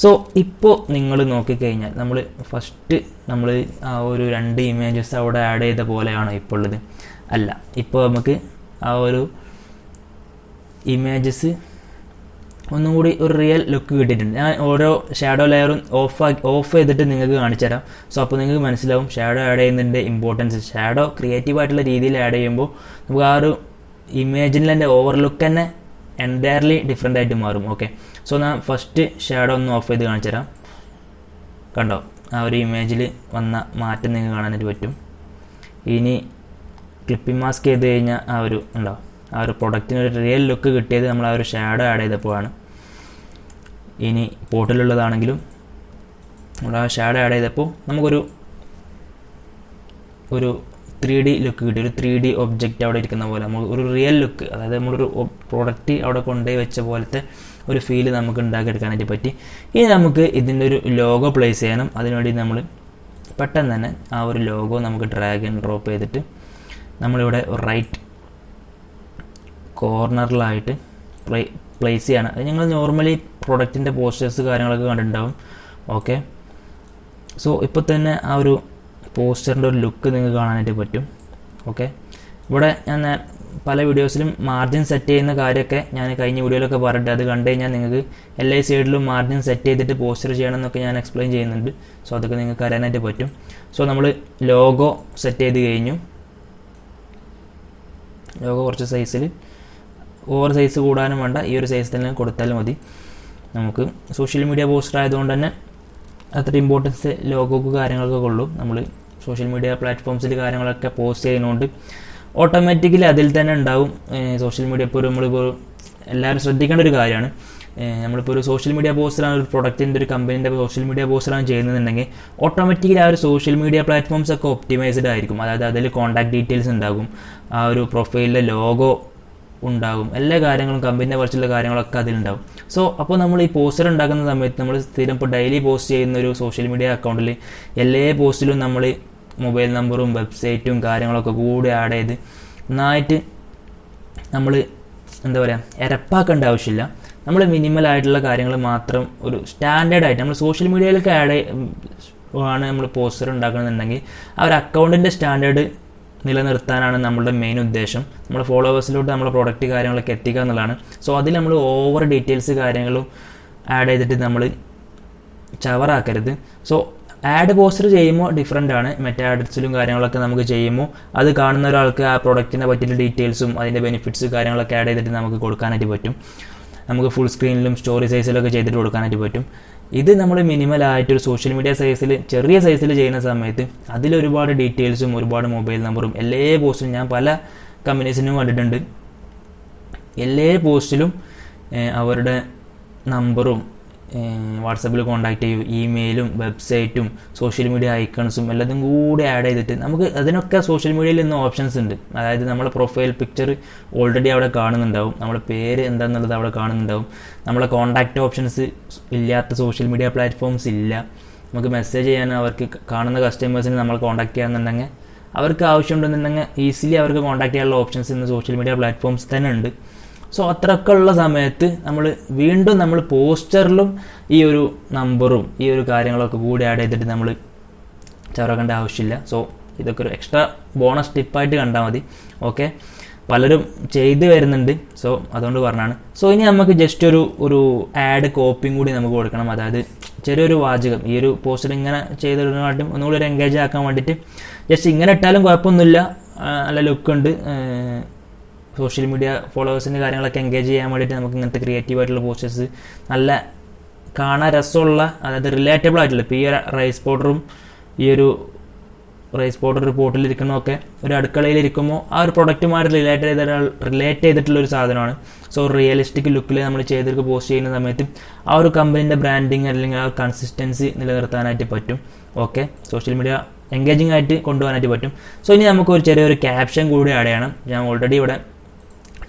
സോ ഇപ്പോൾ നിങ്ങൾ നോക്കിക്കഴിഞ്ഞാൽ ഫസ്റ്റ് നമ്മൾ ആ ഒരു 2 ഇമേജസ് അവിടെ ആഡ് ചെയ്ത പോലെയാണോ ഇപ്പോൾ ഉള്ളത്? അല്ല, ഇപ്പോൾ നമുക്ക് ആ ഒരു ഇമേജസ് ഒന്നും കൂടി ഒരു റിയൽ ലുക്ക് കിട്ടിയിട്ടുണ്ട്. ഞാൻ ഓരോ ഷാഡോ ലെയറും ഓഫ് ചെയ്തിട്ട് നിങ്ങൾക്ക് കാണിച്ചു തരാം. സോ അപ്പോൾ നിങ്ങൾക്ക് മനസ്സിലാവും ഷാഡോ ആഡ് ചെയ്യുന്നതിൻ്റെ ഇമ്പോർട്ടൻസ്. ഷാഡോ ക്രിയേറ്റീവായിട്ടുള്ള രീതിയിൽ ആഡ് ചെയ്യുമ്പോൾ നമുക്ക് ആ ഒരു ഇമേജിൻ്റെ ഓവർലുക്ക് തന്നെ എൻറ്റയർലി ഡിഫറെൻ്റ് ആയിട്ട് മാറും. ഓക്കെ, സോ ഞാൻ ഫസ്റ്റ് ഷാഡോ ഒന്ന് ഓഫ് ചെയ്ത് കാണിച്ചു തരാം. കണ്ടോ, ആ ഒരു ഇമേജിൽ വന്ന മാറ്റം നിങ്ങൾക്ക് കാണാനായിട്ട് പറ്റും. ഇനി ക്ലിപ്പിംഗ് മാസ്ക് ചെയ്ത് കഴിഞ്ഞാൽ ആ ഒരു ഉണ്ടോ, ആ ഒരു പ്രൊഡക്റ്റിന് ഒരു റിയൽ ലുക്ക് കിട്ടിയത് നമ്മൾ ആ ഒരു ഷാഡോ ആഡ് ചെയ്തപ്പോഴാണ്. ഇനി പോർട്ടലുള്ളതാണെങ്കിലും നമ്മൾ ആ ഷാഡോ ആഡ് ചെയ്തപ്പോൾ നമുക്കൊരു 3D ലുക്ക് കിട്ടി. ഒരു 3D ഒബ്ജക്റ്റ് അവിടെ ഇരിക്കുന്ന പോലെ നമുക്ക് ഒരു റിയൽ ലുക്ക്, അതായത് നമ്മളൊരു പ്രോഡക്റ്റ് അവിടെ കൊണ്ടുപോയി വെച്ച പോലത്തെ ഒരു ഫീല് നമുക്ക് ഉണ്ടാക്കിയെടുക്കാനായിട്ട് പറ്റി. ഇനി നമുക്ക് ഇതിൻ്റെ ഒരു ലോഗോ പ്ലേസ് ചെയ്യണം. അതിനുവേണ്ടി നമ്മൾ പെട്ടെന്ന് തന്നെ ആ ഒരു ലോഗോ നമുക്ക് ഡ്രാഗ് ആൻഡ് ഡ്രോപ്പ് ചെയ്തിട്ട് നമ്മളിവിടെ റൈറ്റ് കോർണറിലായിട്ട് പ്ലേസ് ചെയ്യണം. അത് ഞങ്ങൾ നോർമലി പ്രൊഡക്റ്റിൻ്റെ പോസ്റ്റേഴ്സ് കാര്യങ്ങളൊക്കെ കണ്ടിട്ടുണ്ടാവും. ഓക്കെ, സോ ഇപ്പോൾ തന്നെ ആ ഒരു പോസ്റ്ററിൻ്റെ ഒരു ലുക്ക് നിങ്ങൾക്ക് കാണാനായിട്ട് പറ്റും. ഓക്കെ, ഇവിടെ ഞാൻ പല വീഡിയോസിലും മാർജിൻ സെറ്റ് ചെയ്യുന്ന കാര്യമൊക്കെ ഞാൻ കഴിഞ്ഞ വീഡിയോയിലൊക്കെ പറഞ്ഞിട്ട് അത് കണ്ടു കഴിഞ്ഞാൽ നിങ്ങൾക്ക് എല്ലാ സൈഡിലും മാർജിൻ സെറ്റ് ചെയ്തിട്ട് പോസ്റ്റർ ചെയ്യണം എന്നൊക്കെ ഞാൻ എക്സ്പ്ലെയിൻ ചെയ്യുന്നുണ്ട്. സോ അതൊക്കെ നിങ്ങൾക്ക് അറിയാനായിട്ട് പറ്റും. സോ നമ്മൾ ലോഗോ സെറ്റ് ചെയ്ത് കഴിഞ്ഞു. ലോഗോ കുറച്ച് സൈസിൽ, ഓവർ സൈസ് കൂടാനും വേണ്ട, ഈ ഒരു സൈസ് തന്നെ കൊടുത്താലും മതി. നമുക്ക് സോഷ്യൽ മീഡിയ പോസ്റ്റർ ആയതുകൊണ്ട് തന്നെ അത്ര ഇമ്പോർട്ടൻസ് ലോഗോക്ക് കാര്യങ്ങളൊക്കെ ഉള്ളൂ. നമ്മൾ സോഷ്യൽ മീഡിയ പ്ലാറ്റ്ഫോംസിൽ കാര്യങ്ങളൊക്കെ പോസ്റ്റ് ചെയ്യുന്നതുകൊണ്ട് ഓട്ടോമാറ്റിക്കലി അതിൽ തന്നെ ഉണ്ടാവും. സോഷ്യൽ മീഡിയ ഇപ്പോൾ നമ്മളിപ്പോൾ എല്ലാവരും ശ്രദ്ധിക്കേണ്ട ഒരു കാര്യമാണ്. നമ്മളിപ്പോൾ ഒരു സോഷ്യൽ മീഡിയ പോസ്റ്ററാണ്, ഒരു പ്രൊഡക്റ്റിൻ്റെ ഒരു കമ്പനീൻ്റെ സോഷ്യൽ മീഡിയ പോസ്റ്ററാണ് ചെയ്യുന്നതെന്നുണ്ടെങ്കിൽ ഓട്ടോമാറ്റിക്കലി ആ ഒരു സോഷ്യൽ മീഡിയ പ്ലാറ്റ്ഫോംസ് ഒക്കെ ഒപ്റ്റിമൈസ്ഡ് ആയിരിക്കും. അതായത് അതിൽ കോൺടാക്ട് ഡീറ്റെയിൽസ് ഉണ്ടാകും, ആ ഒരു പ്രൊഫൈലിലെ ലോഗോ ഉണ്ടാകും, എല്ലാ കാര്യങ്ങളും കമ്പനീനെ കുറിച്ചുള്ള കാര്യങ്ങളൊക്കെ അതിലുണ്ടാവും. സോ അപ്പോൾ നമ്മൾ ഈ പോസ്റ്റർ ഉണ്ടാക്കുന്ന സമയത്ത് നമ്മൾ സ്ഥിരം ഇപ്പോൾ ഡെയിലി പോസ്റ്റ് ചെയ്യുന്ന ഒരു സോഷ്യൽ മീഡിയ അക്കൗണ്ടിൽ എല്ലാ പോസ്റ്റിലും നമ്മൾ മൊബൈൽ നമ്പറും വെബ്സൈറ്റും കാര്യങ്ങളൊക്കെ കൂടി ആഡ് ചെയ്ത് നന്നായിട്ട് നമ്മൾ എന്താ പറയുക എരപ്പാക്കേണ്ട ആവശ്യമില്ല. നമ്മൾ മിനിമലായിട്ടുള്ള കാര്യങ്ങൾ മാത്രം ഒരു സ്റ്റാൻഡേർഡായിട്ട് നമ്മൾ സോഷ്യൽ മീഡിയയിലൊക്കെ ആഡ് ആണ് നമ്മൾ പോസ്റ്റർ ഉണ്ടാക്കണമെന്നുണ്ടെങ്കിൽ ആ ഒരു അക്കൗണ്ടിൻ്റെ സ്റ്റാൻഡേർഡ് നിലനിർത്താനാണ് നമ്മളുടെ മെയിൻ ഉദ്ദേശം. നമ്മുടെ ഫോളോവേഴ്സിലോട്ട് നമ്മുടെ പ്രൊഡക്റ്റ് കാര്യങ്ങളൊക്കെ എത്തിക്കുക എന്നുള്ളതാണ്. സോ അതിൽ നമ്മൾ ഓവർ ഡീറ്റെയിൽസ് കാര്യങ്ങളും ആഡ് ചെയ്തിട്ട് നമ്മൾ ചവറാക്കരുത്. സോ ആഡ് പോസ്റ്റർ ചെയ്യുമ്പോൾ ഡിഫറെൻ്റ് ആണ്. മറ്റേ ആഡ്സിലും കാര്യങ്ങളൊക്കെ നമുക്ക് ചെയ്യുമ്പോൾ അത് കാണുന്ന ഒരാൾക്ക് ആ പ്രൊഡക്റ്റിനെ പറ്റിയുള്ള ഡീറ്റെയിൽസും അതിൻ്റെ ബെനിഫിറ്റ്സ് കാര്യങ്ങളൊക്കെ ആഡ് ചെയ്തിട്ട് നമുക്ക് കൊടുക്കാനായിട്ട് പറ്റും. നമുക്ക് ഫുൾ സ്ക്രീനിലും സ്റ്റോറി സൈസിലൊക്കെ ചെയ്തിട്ട് കൊടുക്കാനായിട്ട് പറ്റും. ഇത് നമ്മൾ മിനിമലായിട്ടൊരു സോഷ്യൽ മീഡിയ സൈസിൽ ചെറിയ സൈസിൽ ചെയ്യുന്ന സമയത്ത് അതിലൊരുപാട് ഡീറ്റെയിൽസും ഒരുപാട് മൊബൈൽ നമ്പറും എല്ലാ പോസ്റ്റിലും ഞാൻ പല കമ്പനീസിനും കണ്ടിട്ടുണ്ട്. എല്ലാ പോസ്റ്റിലും അവരുടെ നമ്പറും വാട്സപ്പിൽ കോൺടാക്ട് ചെയ്യും, ഇമെയിലും വെബ്സൈറ്റും സോഷ്യൽ മീഡിയ ഐക്കൺസും എല്ലാതും കൂടി ആഡ് ചെയ്തിട്ട് നമുക്ക് അതിനൊക്കെ സോഷ്യൽ മീഡിയയിൽ ഇന്ന് ഓപ്ഷൻസ് ഉണ്ട്. അതായത് നമ്മളെ പ്രൊഫൈൽ പിക്ചർ ഓൾറെഡി അവിടെ കാണുന്നുണ്ടാവും, നമ്മുടെ പേര് എന്താണെന്നുള്ളത് അവിടെ കാണുന്നുണ്ടാവും. നമ്മളെ കോൺടാക്റ്റ് ഓപ്ഷൻസ് ഇല്ലാത്ത സോഷ്യൽ മീഡിയ പ്ലാറ്റ്ഫോംസ് ഇല്ല. നമുക്ക് മെസ്സേജ് ചെയ്യാൻ അവർക്ക് കാണുന്ന കസ്റ്റമേഴ്സിന് നമ്മൾ കോൺടാക്ട് ചെയ്യാന്നുണ്ടെങ്കിൽ അവർക്ക് ആവശ്യമുണ്ടെന്നുണ്ടെങ്കിൽ ഈസിലി അവർക്ക് കോൺടാക്ട് ചെയ്യാനുള്ള ഓപ്ഷൻസ് ഇന്ന് സോഷ്യൽ മീഡിയ പ്ലാറ്റ്ഫോംസ് തന്നെ ഉണ്ട്. സോ അത്രയൊക്കെ ഉള്ള സമയത്ത് നമ്മൾ പോസ്റ്ററിലും ഈ ഒരു നമ്പറും ഈ ഒരു കാര്യങ്ങളൊക്കെ കൂടി ആഡ് ചെയ്തിട്ട് നമ്മൾ ചേർക്കേണ്ട ആവശ്യമില്ല. സോ ഇതൊക്കെ ഒരു എക്സ്ട്രാ ബോണസ് ടിപ്പായിട്ട് കണ്ടാൽ മതി. ഓക്കെ, പലരും ചെയ്ത് വരുന്നുണ്ട്. സോ അതുകൊണ്ട് പറഞ്ഞാണ്. സോ ഇനി നമുക്ക് ജസ്റ്റ് ഒരു ആഡ് കോപ്പിയും കൂടി നമുക്ക് കൊടുക്കണം. അതായത് ചെറിയൊരു വാചകം ഈ ഒരു പോസ്റ്റർ ഇങ്ങനെ ചെയ്തിടുന്നതിനായിട്ടും ഒന്നുകൂടി ഒരു എൻഗേജ് ആക്കാൻ വേണ്ടിയിട്ട് ജസ്റ്റ് ഇങ്ങനെ ഇട്ടാലും കുഴപ്പമൊന്നുമില്ല, നല്ല ലുക്കുണ്ട്. സോഷ്യൽ മീഡിയ ഫോളോവേഴ്സിൻ്റെ കാര്യങ്ങളൊക്കെ എൻഗേജ് ചെയ്യാൻ വേണ്ടിയിട്ട് നമുക്ക് ഇങ്ങനത്തെ ക്രിയേറ്റീവായിട്ടുള്ള പോസ്റ്റേഴ്സ് നല്ല കാണാൻ രസമുള്ള, അതായത് റിലേറ്റബിൾ ആയിട്ടുള്ള, ഇപ്പോൾ ഈ റൈസ് പൗഡറും ഈ ഒരു റൈസ് പൗഡർ ഒരു പോട്ടിലിരിക്കുന്നതൊക്കെ ഒരു അടുക്കളയിലിരിക്കുമ്പോൾ ആ ഒരു പ്രൊഡക്റ്റുമായിട്ട് റിലേറ്റ് ചെയ്തിട്ടുള്ള ഒരു സാധനമാണ്. സോ റിയലിസ്റ്റിക് ലുക്കിൽ നമ്മൾ ചെയ്തിട്ട് പോസ്റ്റ് ചെയ്യുന്ന സമയത്ത് ആ ഒരു കമ്പനീൻ്റെ ബ്രാൻഡിങ് അല്ലെങ്കിൽ ആ കൺസിസ്റ്റൻസി നിലനിർത്താനായിട്ട് പറ്റും. ഓക്കെ, സോഷ്യൽ മീഡിയ എൻഗേജിങ് ആയിട്ട് കൊണ്ടുപോകാനായിട്ട് പറ്റും. സോ ഇനി നമുക്ക് ഒരു ചെറിയൊരു ക്യാപ്ഷൻ കൂടി ആഡ് ചെയ്യണം. ഞാൻ ഓൾറെഡി ഇവിടെ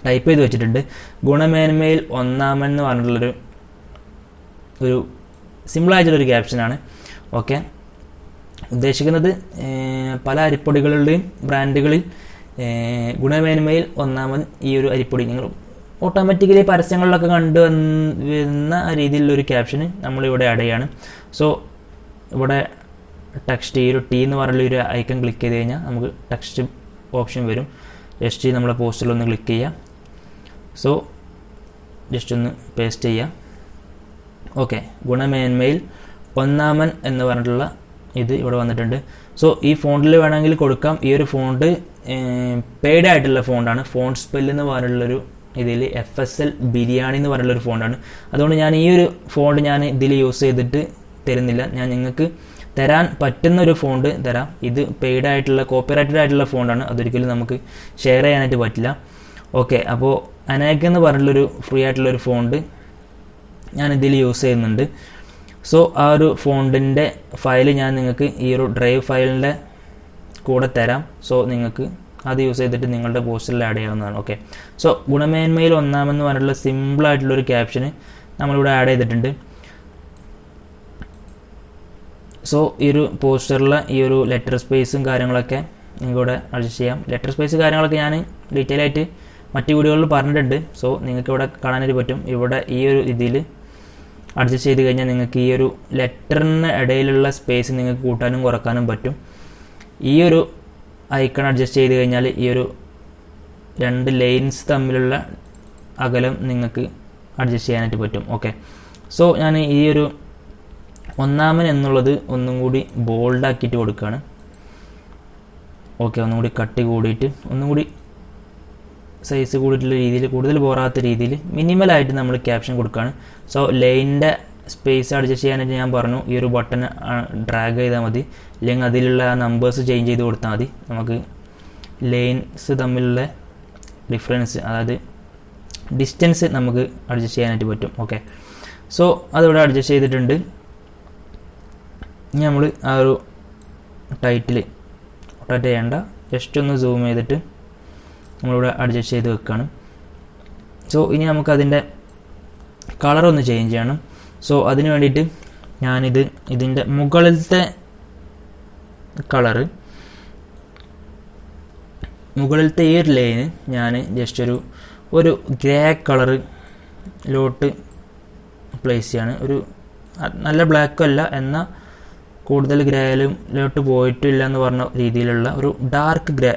ടൈപ്പ് ചെയ്ത് വെച്ചിട്ടുണ്ട്. ഗുണമേന്മയിൽ ഒന്നാമൻ എന്ന് പറഞ്ഞിട്ടുള്ളൊരു സിമ്പിളായിട്ടുള്ളൊരു ക്യാപ്ഷനാണ്. ഓക്കെ, ഉദ്ദേശിക്കുന്നത് പല അരിപ്പൊടികളുടെയും ബ്രാൻഡുകളിൽ ഗുണമേന്മയിൽ ഒന്നാമൻ ഈ ഒരു അരിപ്പൊടി നിങ്ങൾ ഓട്ടോമാറ്റിക്കലി പരസ്യങ്ങളിലൊക്കെ കണ്ടുവന്ന രീതിയിലുള്ളൊരു ക്യാപ്ഷന് നമ്മളിവിടെ ആഡ് ചെയ്യാണ്. സോ ഇവിടെ ടെക്സ്റ്റ്, ഈ ഒരു ടി എന്ന് പറഞ്ഞുള്ള ഒരു ഐക്കൺ ക്ലിക്ക് ചെയ്ത് കഴിഞ്ഞാൽ നമുക്ക് ടെക്സ്റ്റ് ഓപ്ഷൻ വരും. ജസ്റ്റ് നമ്മളെ പോസ്റ്റിലൊന്ന് ക്ലിക്ക് ചെയ്യുക. സോ ജസ്റ്റ് ഒന്ന് പേസ്റ്റ് ചെയ്യുക. ഓക്കെ, ഗുണമേന്മയിൽ ഒന്നാമൻ എന്ന് പറഞ്ഞിട്ടുള്ള ഇത് ഇവിടെ വന്നിട്ടുണ്ട്. സോ ഈ ഫോണ്ടിൽ വേണമെങ്കിൽ കൊടുക്കാം. ഈ ഒരു ഫോണ്ട് പെയ്ഡ് ആയിട്ടുള്ള ഫോണ്ടാണ്. ഫോണ്ട് സ്പെൽ എന്ന് പറഞ്ഞിട്ടുള്ളൊരു ഇതിൽ FSL ബിരിയാണി എന്ന് പറഞ്ഞിട്ടുള്ളൊരു ഫോണ്ടാണ്. അതുകൊണ്ട് ഞാൻ ഈ ഒരു ഫോണ്ട് ഞാൻ ഇതിൽ യൂസ് ചെയ്തിട്ട് തരുന്നില്ല. ഞാൻ നിങ്ങൾക്ക് തരാൻ പറ്റുന്ന ഒരു ഫോണ്ട് തരാം. ഇത് പെയ്ഡ് ആയിട്ടുള്ള കോപ്പിറൈറ്റഡ് ആയിട്ടുള്ള ഫോണ്ടാണ്. അതൊരിക്കലും നമുക്ക് ഷെയർ ചെയ്യാനായിട്ട് പറ്റില്ല. ഓക്കെ, അപ്പോൾ അനേക്ക് എന്ന് പറഞ്ഞിട്ടുള്ളൊരു ഫ്രീ ആയിട്ടുള്ളൊരു ഫോണ്ട് ഞാൻ ഇതിൽ യൂസ് ചെയ്യുന്നുണ്ട്. സോ ആ ഒരു ഫോണ്ടിൻ്റെ ഫയൽ ഞാൻ നിങ്ങൾക്ക് ഈ ഒരു ഡ്രൈവ് ഫയലിൻ്റെ കൂടെ തരാം. സോ നിങ്ങൾക്ക് അത് യൂസ് ചെയ്തിട്ട് നിങ്ങളുടെ പോസ്റ്ററിൽ ആഡ് ചെയ്യാവുന്നതാണ്. ഓക്കെ, സോ ഗുണമേന്മയിൽ ഒന്നാമെന്ന് പറഞ്ഞിട്ടുള്ള സിമ്പിളായിട്ടുള്ളൊരു ക്യാപ്ഷന് നമ്മളിവിടെ ആഡ് ചെയ്തിട്ടുണ്ട്. സോ ഈ ഒരു പോസ്റ്ററിലെ ഈ ഒരു ലെറ്റർ സ്പേസും കാര്യങ്ങളൊക്കെ നിങ്ങൾക്കിവിടെ അഡ്ജസ്റ്റ് ചെയ്യാം. ലെറ്റർ സ്പേസ് കാര്യങ്ങളൊക്കെ ഞാൻ ഡീറ്റെയിൽ ആയിട്ട് മറ്റ് വീഡിയോകളിൽ പറഞ്ഞിട്ടുണ്ട്. സോ നിങ്ങൾക്ക് ഇവിടെ കാണാനായിട്ട് പറ്റും. ഇവിടെ ഈ ഒരു ഇതിൽ അഡ്ജസ്റ്റ് ചെയ്ത് കഴിഞ്ഞാൽ നിങ്ങൾക്ക് ഈ ഒരു ലെറ്ററിന് ഇടയിലുള്ള സ്പേസ് നിങ്ങൾക്ക് കൂട്ടാനും കുറക്കാനും പറ്റും. ഈ ഒരു ഐക്കൺ അഡ്ജസ്റ്റ് ചെയ്ത് കഴിഞ്ഞാൽ ഈ ഒരു രണ്ട് ലൈൻസ് തമ്മിലുള്ള അകലം നിങ്ങൾക്ക് അഡ്ജസ്റ്റ് ചെയ്യാനായിട്ട് പറ്റും. ഓക്കെ, സോ ഞാൻ ഈ ഒരു ഒന്നാമൻ എന്നുള്ളത് ഒന്നും കൂടി ബോൾഡാക്കിയിട്ട് കൊടുക്കുകയാണ്. ഓക്കെ, ഒന്നും കൂടി കട്ടി കൂടിയിട്ട് ഒന്നും കൂടി സൈസ് കൂടിയിട്ടുള്ള രീതിയിൽ, കൂടുതൽ പോരാത്ത രീതിയിൽ മിനിമലായിട്ട് നമ്മൾ ക്യാപ്ഷൻ കൊടുക്കുകയാണ്. സോ ലൈനിൻ്റെ സ്പേസ് അഡ്ജസ്റ്റ് ചെയ്യാനായിട്ട് ഞാൻ പറഞ്ഞു ഈ ഒരു ബട്ടൺ ഡ്രാഗ് ചെയ്താൽ മതി, അല്ലെങ്കിൽ അതിലുള്ള നമ്പേഴ്സ് ചേഞ്ച് ചെയ്ത് കൊടുത്താൽ മതി. നമുക്ക് ലൈൻസ് തമ്മിലുള്ള ഡിഫറൻസ്, അതായത് ഡിസ്റ്റൻസ് നമുക്ക് അഡ്ജസ്റ്റ് ചെയ്യാനായിട്ട് പറ്റും. ഓക്കെ, സോ അതിവിടെ അഡ്ജസ്റ്റ് ചെയ്തിട്ടുണ്ട്. ഇനി നമ്മൾ ആ ഒരു ടൈറ്റിൽ റൊട്ടേറ്റ് ചെയ്യേണ്ട, ജസ്റ്റ് ഒന്ന് സൂം ചെയ്തിട്ട് നമ്മളിവിടെ അഡ്ജസ്റ്റ് ചെയ്ത് വെക്കുകയാണ്. സോ ഇനി നമുക്കതിൻ്റെ കളറൊന്ന് ചേഞ്ച് ചെയ്യണം. സോ അതിന് വേണ്ടിയിട്ട് ഇതിൻ്റെ മുകളിലത്തെ കളറ്, മുകളിലത്തെ ഈ ഒരു ലൈന് ഞാൻ ജസ്റ്റ് ഒരു ഗ്രേ കളറിലോട്ട് പ്ലേസ് ചെയ്യാണ്. ഒരു നല്ല ബ്ലാക്കും അല്ല, എന്നാൽ കൂടുതൽ ഗ്രേയിലോട്ട് പോയിട്ടില്ല എന്ന് പറഞ്ഞ രീതിയിലുള്ള ഒരു ഡാർക്ക് ഗ്രേ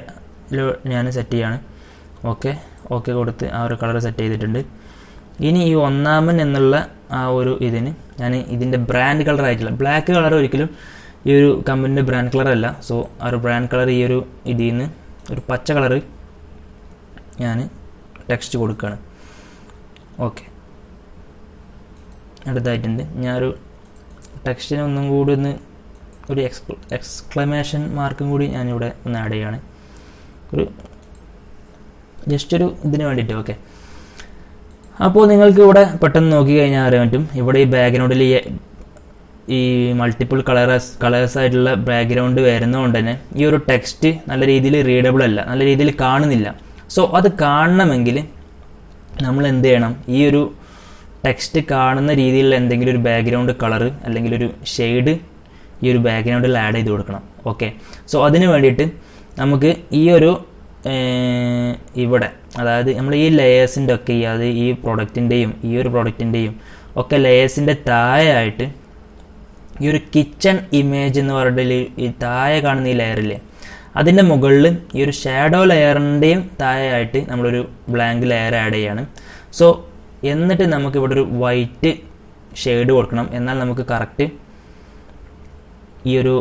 ഞാൻ സെറ്റ് ചെയ്യാണ്. ഓക്കെ കൊടുത്ത് ആ ഒരു കളർ സെറ്റ് ചെയ്തിട്ടുണ്ട്. ഇനി ഈ ഒന്നാമൻ എന്നുള്ള ആ ഒരു ഇതിന് ഞാൻ ഇതിൻ്റെ ബ്രാൻഡ് കളർ ആയിട്ടുള്ള ബ്ലാക്ക് കളർ ഒരിക്കലും ഈ ഒരു കമ്പനിൻ്റെ ബ്രാൻഡ് കളർ അല്ല. സോ ആ ഒരു ബ്രാൻഡ് കളർ ഈ ഒരു ഇതിൽ നിന്ന് ഒരു പച്ച കളറ് ഞാൻ ടെക്സ്റ്റ് കൊടുക്കുകയാണ്. ഓക്കെ, അടുത്തായിട്ടുണ്ട്. ഞാനൊരു ടെക്സ്റ്റിന് ഒന്നും കൂടി ഒരു എക്സ്ക്ലമേഷൻ മാർക്കും കൂടി ഞാനിവിടെ ഒന്ന് ആഡ് ചെയ്യാണ്, ജസ്റ്റ് ഒരു ഇതിന് വേണ്ടിയിട്ട്. ഓക്കെ, അപ്പോൾ നിങ്ങൾക്ക് ഇവിടെ പെട്ടെന്ന് നോക്കി കഴിഞ്ഞാൽ അറിയാൻ പറ്റും. ഇവിടെ ഈ ബാക്ക്ഗ്രൗണ്ടിൽ ഈ മൾട്ടിപ്പിൾ കളേഴ്സ് ആയിട്ടുള്ള ബാക്ക്ഗ്രൗണ്ട് വരുന്നതുകൊണ്ട് തന്നെ ഈ ഒരു ടെക്സ്റ്റ് നല്ല രീതിയിൽ റീഡബിൾ അല്ല, നല്ല രീതിയിൽ കാണുന്നില്ല. സോ അത് കാണണമെങ്കിൽ നമ്മൾ എന്ത് ചെയ്യണം, ഈ ഒരു ടെക്സ്റ്റ് കാണുന്ന രീതിയിലുള്ള എന്തെങ്കിലും ഒരു ബാക്ക്ഗ്രൗണ്ട് കളറ് അല്ലെങ്കിൽ ഒരു ഷെയ്ഡ് ഈ ഒരു ബാക്ക്ഗ്രൗണ്ടിൽ ആഡ് ചെയ്ത് കൊടുക്കണം. ഓക്കെ, സോ അതിന് വേണ്ടിയിട്ട് നമുക്ക് ഈ ഒരു ഇവിടെ, അതായത് നമ്മൾ ഈ ലെയേഴ്സിൻ്റെ ഒക്കെ ഈ പ്രൊഡക്റ്റിൻ്റെയും ഈ ഒരു പ്രൊഡക്റ്റിൻ്റെയും ഒക്കെ ലെയേഴ്സിൻ്റെ താഴെയായിട്ട് ഈ ഒരു കിച്ചൺ ഇമേജ് എന്ന് പറഞ്ഞിട്ട് ഈ താഴെ കാണുന്ന ഈ ലെയറില്ലേ, അതിൻ്റെ മുകളിൽ ഈ ഒരു ഷാഡോ ലെയറിൻ്റെയും താഴെയായിട്ട് നമ്മളൊരു ബ്ലാങ്ക് ലെയർ ആഡ് ചെയ്യാണ്. സോ എന്നിട്ട് നമുക്കിവിടെ ഒരു വൈറ്റ് ഷെയ്ഡ് കൊടുക്കണം. എന്നാൽ നമുക്ക് കറക്റ്റ് ഈ ഒരു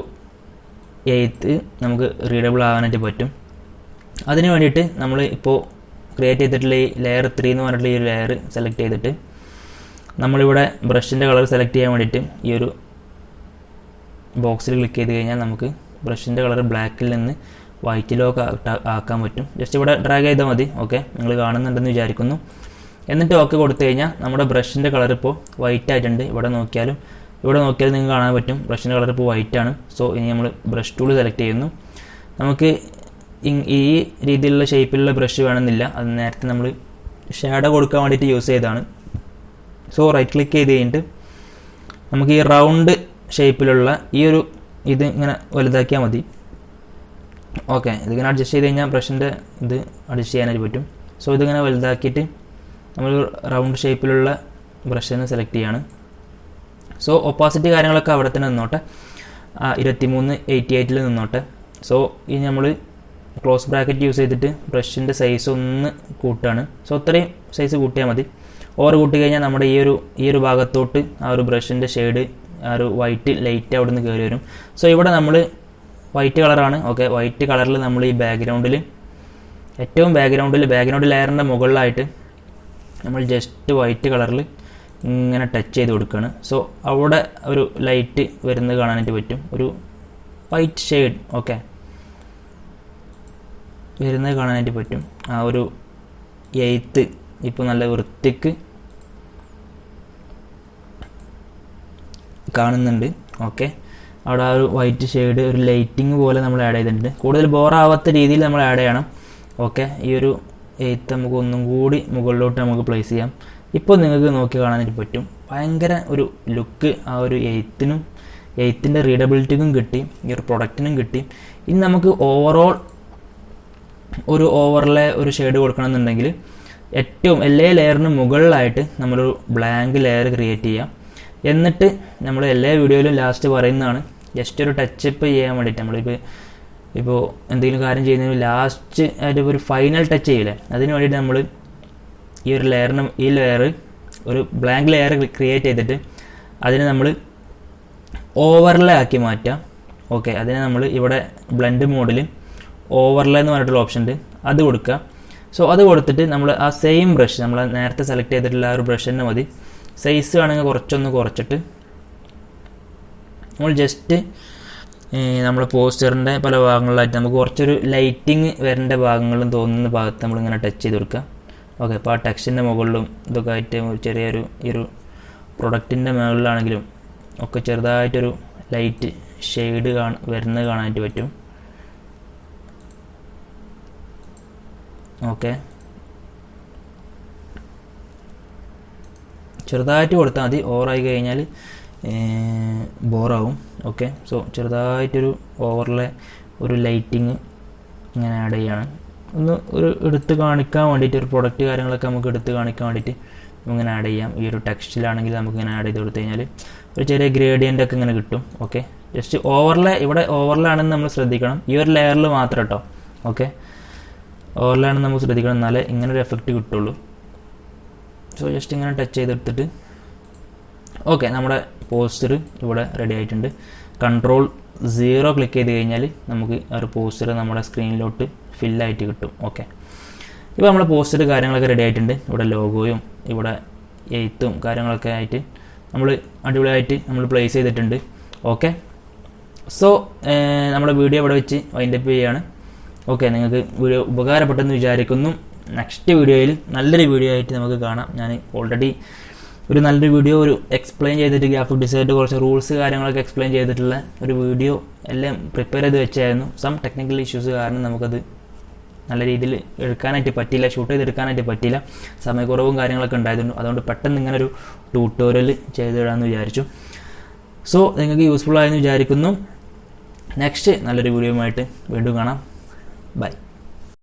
എയ്ത്ത് നമുക്ക് റീഡബിൾ ആവാനായിട്ട് പറ്റും. അതിന് വേണ്ടിയിട്ട് നമ്മൾ ഇപ്പോൾ ക്രിയേറ്റ് ചെയ്തിട്ടുള്ള ഈ ലെയർ 3 എന്ന് പറഞ്ഞിട്ടുള്ള ഈ ഒരു ലെയർ സെലക്ട് ചെയ്തിട്ട് നമ്മളിവിടെ ബ്രഷിൻ്റെ കളർ സെലക്ട് ചെയ്യാൻ വേണ്ടിയിട്ട് ഈ ഒരു ബോക്സിൽ ക്ലിക്ക് ചെയ്ത് കഴിഞ്ഞാൽ നമുക്ക് ബ്രഷിൻ്റെ കളർ ബ്ലാക്കിൽ നിന്ന് വൈറ്റിലൊക്കെ ആക്കാൻ പറ്റും. ജസ്റ്റ് ഇവിടെ ഡ്രാഗ് ചെയ്താൽ മതി. ഓക്കെ, നിങ്ങൾ കാണുന്നുണ്ടെന്ന് വിചാരിക്കുന്നു. എന്നിട്ട് ഓക്കെ കൊടുത്തു കഴിഞ്ഞാൽ നമ്മുടെ ബ്രഷിൻ്റെ കളർ ഇപ്പോൾ വൈറ്റ് ആയിട്ടുണ്ട്. ഇവിടെ നോക്കിയാലും നിങ്ങൾക്ക് കാണാൻ പറ്റും ബ്രഷിൻ്റെ കളർ ഇപ്പോൾ വൈറ്റ് ആണ്. സോ ഇനി നമ്മൾ ബ്രഷ് ടൂൾ സെലക്ട് ചെയ്യുന്നു. നമുക്ക് ഈ രീതിയിലുള്ള ഷേപ്പിലുള്ള ബ്രഷ് വേണമെന്നില്ല, അത് നേരത്തെ നമ്മൾ ഷാഡോ കൊടുക്കാൻ വേണ്ടിയിട്ട് യൂസ് ചെയ്തതാണ്. സോ റൈറ്റ് ക്ലിക്ക് ചെയ്ത് കഴിഞ്ഞിട്ട് നമുക്ക് ഈ റൗണ്ട് ഷേപ്പിലുള്ള ഈ ഒരു ഇത് ഇങ്ങനെ വലുതാക്കിയാൽ മതി. ഓക്കെ, ഇതിങ്ങനെ അഡ്ജസ്റ്റ് ചെയ്ത് കഴിഞ്ഞാൽ ബ്രഷിൻ്റെ ഇത് അഡ്ജസ്റ്റ് ചെയ്യാനായിട്ട് പറ്റും. സോ ഇതിങ്ങനെ വലുതാക്കിയിട്ട് നമ്മൾ റൗണ്ട് ഷേപ്പിലുള്ള ബ്രഷിനെ സെലക്ട് ചെയ്യാണ്. സോ ഒപ്പാസിറ്റി കാര്യങ്ങളൊക്കെ അവിടെ തന്നെ നിന്നോട്ടെ, 2388 നിന്നോട്ടെ. സോ ഇനി നമ്മൾ ക്ലോസ് ബ്രാക്കറ്റ് യൂസ് ചെയ്തിട്ട് ബ്രഷിൻ്റെ സൈസ് ഒന്ന് കൂട്ടുകയാണ്. സോ അത്രയും സൈസ് കൂട്ടിയാൽ മതി. ഓവർ കൂട്ടി കഴിഞ്ഞാൽ നമ്മുടെ ഈ ഒരു ഭാഗത്തോട്ട് ആ ഒരു ബ്രഷിൻ്റെ ഷെയ്ഡ് ആ ഒരു വൈറ്റ് ലൈറ്റ് അവിടെ നിന്ന് കയറി വരും. സോ ഇവിടെ നമ്മൾ വൈറ്റ് കളറാണ്. ഓക്കെ, വൈറ്റ് കളറിൽ നമ്മൾ ഈ ഏറ്റവും ബാക്ക്ഗ്രൗണ്ടിൽ ലെയറിൻ്റെ മുകളിലായിട്ട് നമ്മൾ ജസ്റ്റ് വൈറ്റ് കളറിൽ ഇങ്ങനെ ടച്ച് ചെയ്ത് കൊടുക്കുകയാണ്. സോ അവിടെ ഒരു ലൈറ്റ് വരുന്നത് കാണാനായിട്ട് പറ്റും, ഒരു വൈറ്റ് ഷെയ്ഡ് ഓക്കെ വരുന്നത് കാണാനായിട്ട് പറ്റും. ആ ഒരു എയ്ത്ത് ഇപ്പോൾ നല്ല വൃത്തിക്ക് കാണുന്നുണ്ട്. ഓക്കെ, അവിടെ ആ ഒരു വൈറ്റ് ഷെയ്ഡ് ഒരു ലൈറ്റിങ് പോലെ നമ്മൾ ആഡ് ചെയ്തിട്ടുണ്ട്. കൂടുതൽ ബോറാവാത്ത രീതിയിൽ നമ്മൾ ആഡ് ചെയ്യണം. ഓക്കെ, ഈ ഒരു എയ്ത്ത് നമുക്ക് ഒന്നും കൂടി മുകളിലോട്ട് നമുക്ക് പ്ലേസ് ചെയ്യാം. ഇപ്പോൾ നിങ്ങൾക്ക് നോക്കി കാണാനായിട്ട് പറ്റും ഭയങ്കര ഒരു ലുക്ക് ആ ഒരു എയ്ത്തിൻ്റെ റീഡബിലിറ്റിക്കും കിട്ടി, ഈ ഒരു പ്രൊഡക്റ്റിനും കിട്ടി. ഇനി നമുക്ക് ഓവർലേ ഒരു ഷെയ്ഡ് കൊടുക്കണമെന്നുണ്ടെങ്കിൽ ഏറ്റവും എല്ലാ ലെയറിനും മുകളിലായിട്ട് നമ്മളൊരു ബ്ലാങ്ക് ലെയർ ക്രിയേറ്റ് ചെയ്യാം. എന്നിട്ട് നമ്മൾ എല്ലാ വീഡിയോയിലും ലാസ്റ്റ് പറയുന്നതാണ് ജസ്റ്റ് ഒരു ടച്ചപ്പ് ചെയ്യാൻ വേണ്ടിയിട്ട്. ഇപ്പോൾ എന്തെങ്കിലും കാര്യം ചെയ്യുന്നതിന് ലാസ്റ്റ് ആയിട്ട് ഒരു ഫൈനൽ ടച്ച് ചെയ്യില്ലേ, അതിന് വേണ്ടിയിട്ട് നമ്മൾ ഈ ലെയർ ഒരു ബ്ലാങ്ക് ലെയർ ക്രിയേറ്റ് ചെയ്തിട്ട് അതിനെ നമ്മൾ ഓവർലേ ആക്കി മാറ്റാം. ഓക്കെ, അതിനെ നമ്മൾ ഇവിടെ ബ്ലെൻഡ് മോഡിൽ ഓവർലേ എന്ന് പറഞ്ഞിട്ടുള്ള ഓപ്ഷൻ ഉണ്ട്, അത് കൊടുക്കുക. സോ അത് കൊടുത്തിട്ട് നമ്മൾ ആ സെയിം ബ്രഷ് നമ്മൾ നേരത്തെ സെലക്ട് ചെയ്തിട്ടുള്ള ആ ഒരു ബ്രഷ് തന്നെ മതി. സൈസ് വേണമെങ്കിൽ കുറച്ചിട്ട് നമ്മൾ ജസ്റ്റ് നമ്മുടെ പോസ്റ്ററിൻ്റെ പല ഭാഗങ്ങളിലായിട്ട് നമുക്ക് കുറച്ചൊരു ലൈറ്റിങ് വരേണ്ട ഭാഗങ്ങളും തോന്നുന്ന ഭാഗത്ത് നമ്മളിങ്ങനെ ടച്ച് ചെയ്ത് കൊടുക്കുക. ഓക്കെ, അപ്പോൾ ആ ടെക്സ്റ്റിൻ്റെ മുകളിലും ഇതൊക്കെ ആയിട്ട് ചെറിയൊരു ഈ ഒരു പ്രൊഡക്റ്റിൻ്റെ മുകളിലാണെങ്കിലും ഒക്കെ ചെറുതായിട്ടൊരു ലൈറ്റ് ഷെയ്ഡ് വരുന്നത് കാണാനായിട്ട് പറ്റും. ഓക്കെ, ചെറുതായിട്ട് കൊടുത്താൽ മതി, ഓവറായി കഴിഞ്ഞാൽ ബോറാവും. ഓക്കെ, സോ ചെറുതായിട്ടൊരു ഓവറിലെ ഒരു ലൈറ്റിങ് ഇങ്ങനെ ആഡ് ചെയ്യാണ്. ഒരു എടുത്ത് കാണിക്കാൻ വേണ്ടിയിട്ട് ഒരു പ്രൊഡക്റ്റ് കാര്യങ്ങളൊക്കെ നമുക്ക് എടുത്ത് കാണിക്കാൻ വേണ്ടിയിട്ട് ഇങ്ങനെ ആഡ് ചെയ്യാം. ഈ ഒരു ടെക്സ്റ്റിലാണെങ്കിൽ നമുക്ക് ഇങ്ങനെ ആഡ് ചെയ്ത് കൊടുത്തു കഴിഞ്ഞാൽ ഒരു ചെറിയ ഗ്രേഡിയൻ്റ് ഒക്കെ ഇങ്ങനെ കിട്ടും. ഓക്കെ, ജസ്റ്റ് ഇവിടെ ഓവർലാണെന്ന് നമ്മൾ ശ്രദ്ധിക്കണം, ഈ ഒരു ലെയറിൽ മാത്രം കേട്ടോ. ഓക്കെ, ഓവർലാണെന്ന് നമുക്ക് ശ്രദ്ധിക്കണം, എന്നാലേ ഇങ്ങനെ ഒരു എഫക്റ്റ് കിട്ടുള്ളൂ. സോ ജസ്റ്റ് ഇങ്ങനെ ടച്ച് ചെയ്തെടുത്തിട്ട് ഓക്കെ, നമ്മുടെ പോസ്റ്റർ ഇവിടെ റെഡി ആയിട്ടുണ്ട്. Ctrl+0 ക്ലിക്ക് ചെയ്ത് കഴിഞ്ഞാൽ നമുക്ക് ആ ഒരു പോസ്റ്റർ നമ്മുടെ സ്ക്രീനിലോട്ട് ഫില്ലായിട്ട് കിട്ടും. ഓക്കെ, ഇപ്പോൾ നമ്മുടെ പോസ്റ്റർ കാര്യങ്ങളൊക്കെ റെഡി ആയിട്ടുണ്ട്. ഇവിടെ ലോഗോയും ഇവിടെ എയ്ത്തും കാര്യങ്ങളൊക്കെ ആയിട്ട് നമ്മൾ അടിപൊളിയായിട്ട് നമ്മൾ പ്ലേസ് ചെയ്തിട്ടുണ്ട്. ഓക്കെ, സോ നമ്മുടെ വീഡിയോ ഇവിടെ വെച്ച് വൈൻഡപ്പ് ചെയ്യുകയാണ്. ഓക്കെ, നിങ്ങൾക്ക് വീഡിയോ ഉപകാരപ്പെട്ടെന്ന് വിചാരിക്കുന്നു. നെക്സ്റ്റ് വീഡിയോയിൽ നല്ലൊരു വീഡിയോ ആയിട്ട് നമുക്ക് കാണാം. ഞാൻ ഓൾറെഡി ഒരു നല്ലൊരു വീഡിയോ എക്സ്പ്ലെയിൻ ചെയ്തിട്ട് ഗ്രാഫിക് ഡിസൈനിൻ്റെ കുറച്ച് റൂൾസ് കാര്യങ്ങളൊക്കെ എക്സ്പ്ലെയിൻ ചെയ്തിട്ടുള്ള ഒരു വീഡിയോ എല്ലാം പ്രിപ്പയർ ചെയ്ത് വെച്ചായിരുന്നു. സം ടെക്നിക്കൽ ഇഷ്യൂസ് കാരണം നമുക്കത് നല്ല രീതിയിൽ എടുക്കാനായിട്ട് പറ്റിയില്ല, ഷൂട്ട് ചെയ്തെടുക്കാനായിട്ട് പറ്റിയില്ല, സമയക്കുറവും കാര്യങ്ങളൊക്കെ ഉണ്ടായിരുന്നു. അതുകൊണ്ട് പെട്ടെന്ന് ഇങ്ങനെ ഒരു ട്യൂട്ടോറിയൽ ചെയ്തിടാമെന്ന് വിചാരിച്ചു. സോ നിങ്ങൾക്ക് യൂസ്ഫുൾ ആയെന്ന് വിചാരിക്കുന്നു. നെക്സ്റ്റ് നല്ലൊരു വീഡിയോയുമായിട്ട് വീണ്ടും കാണാം. ബൈ.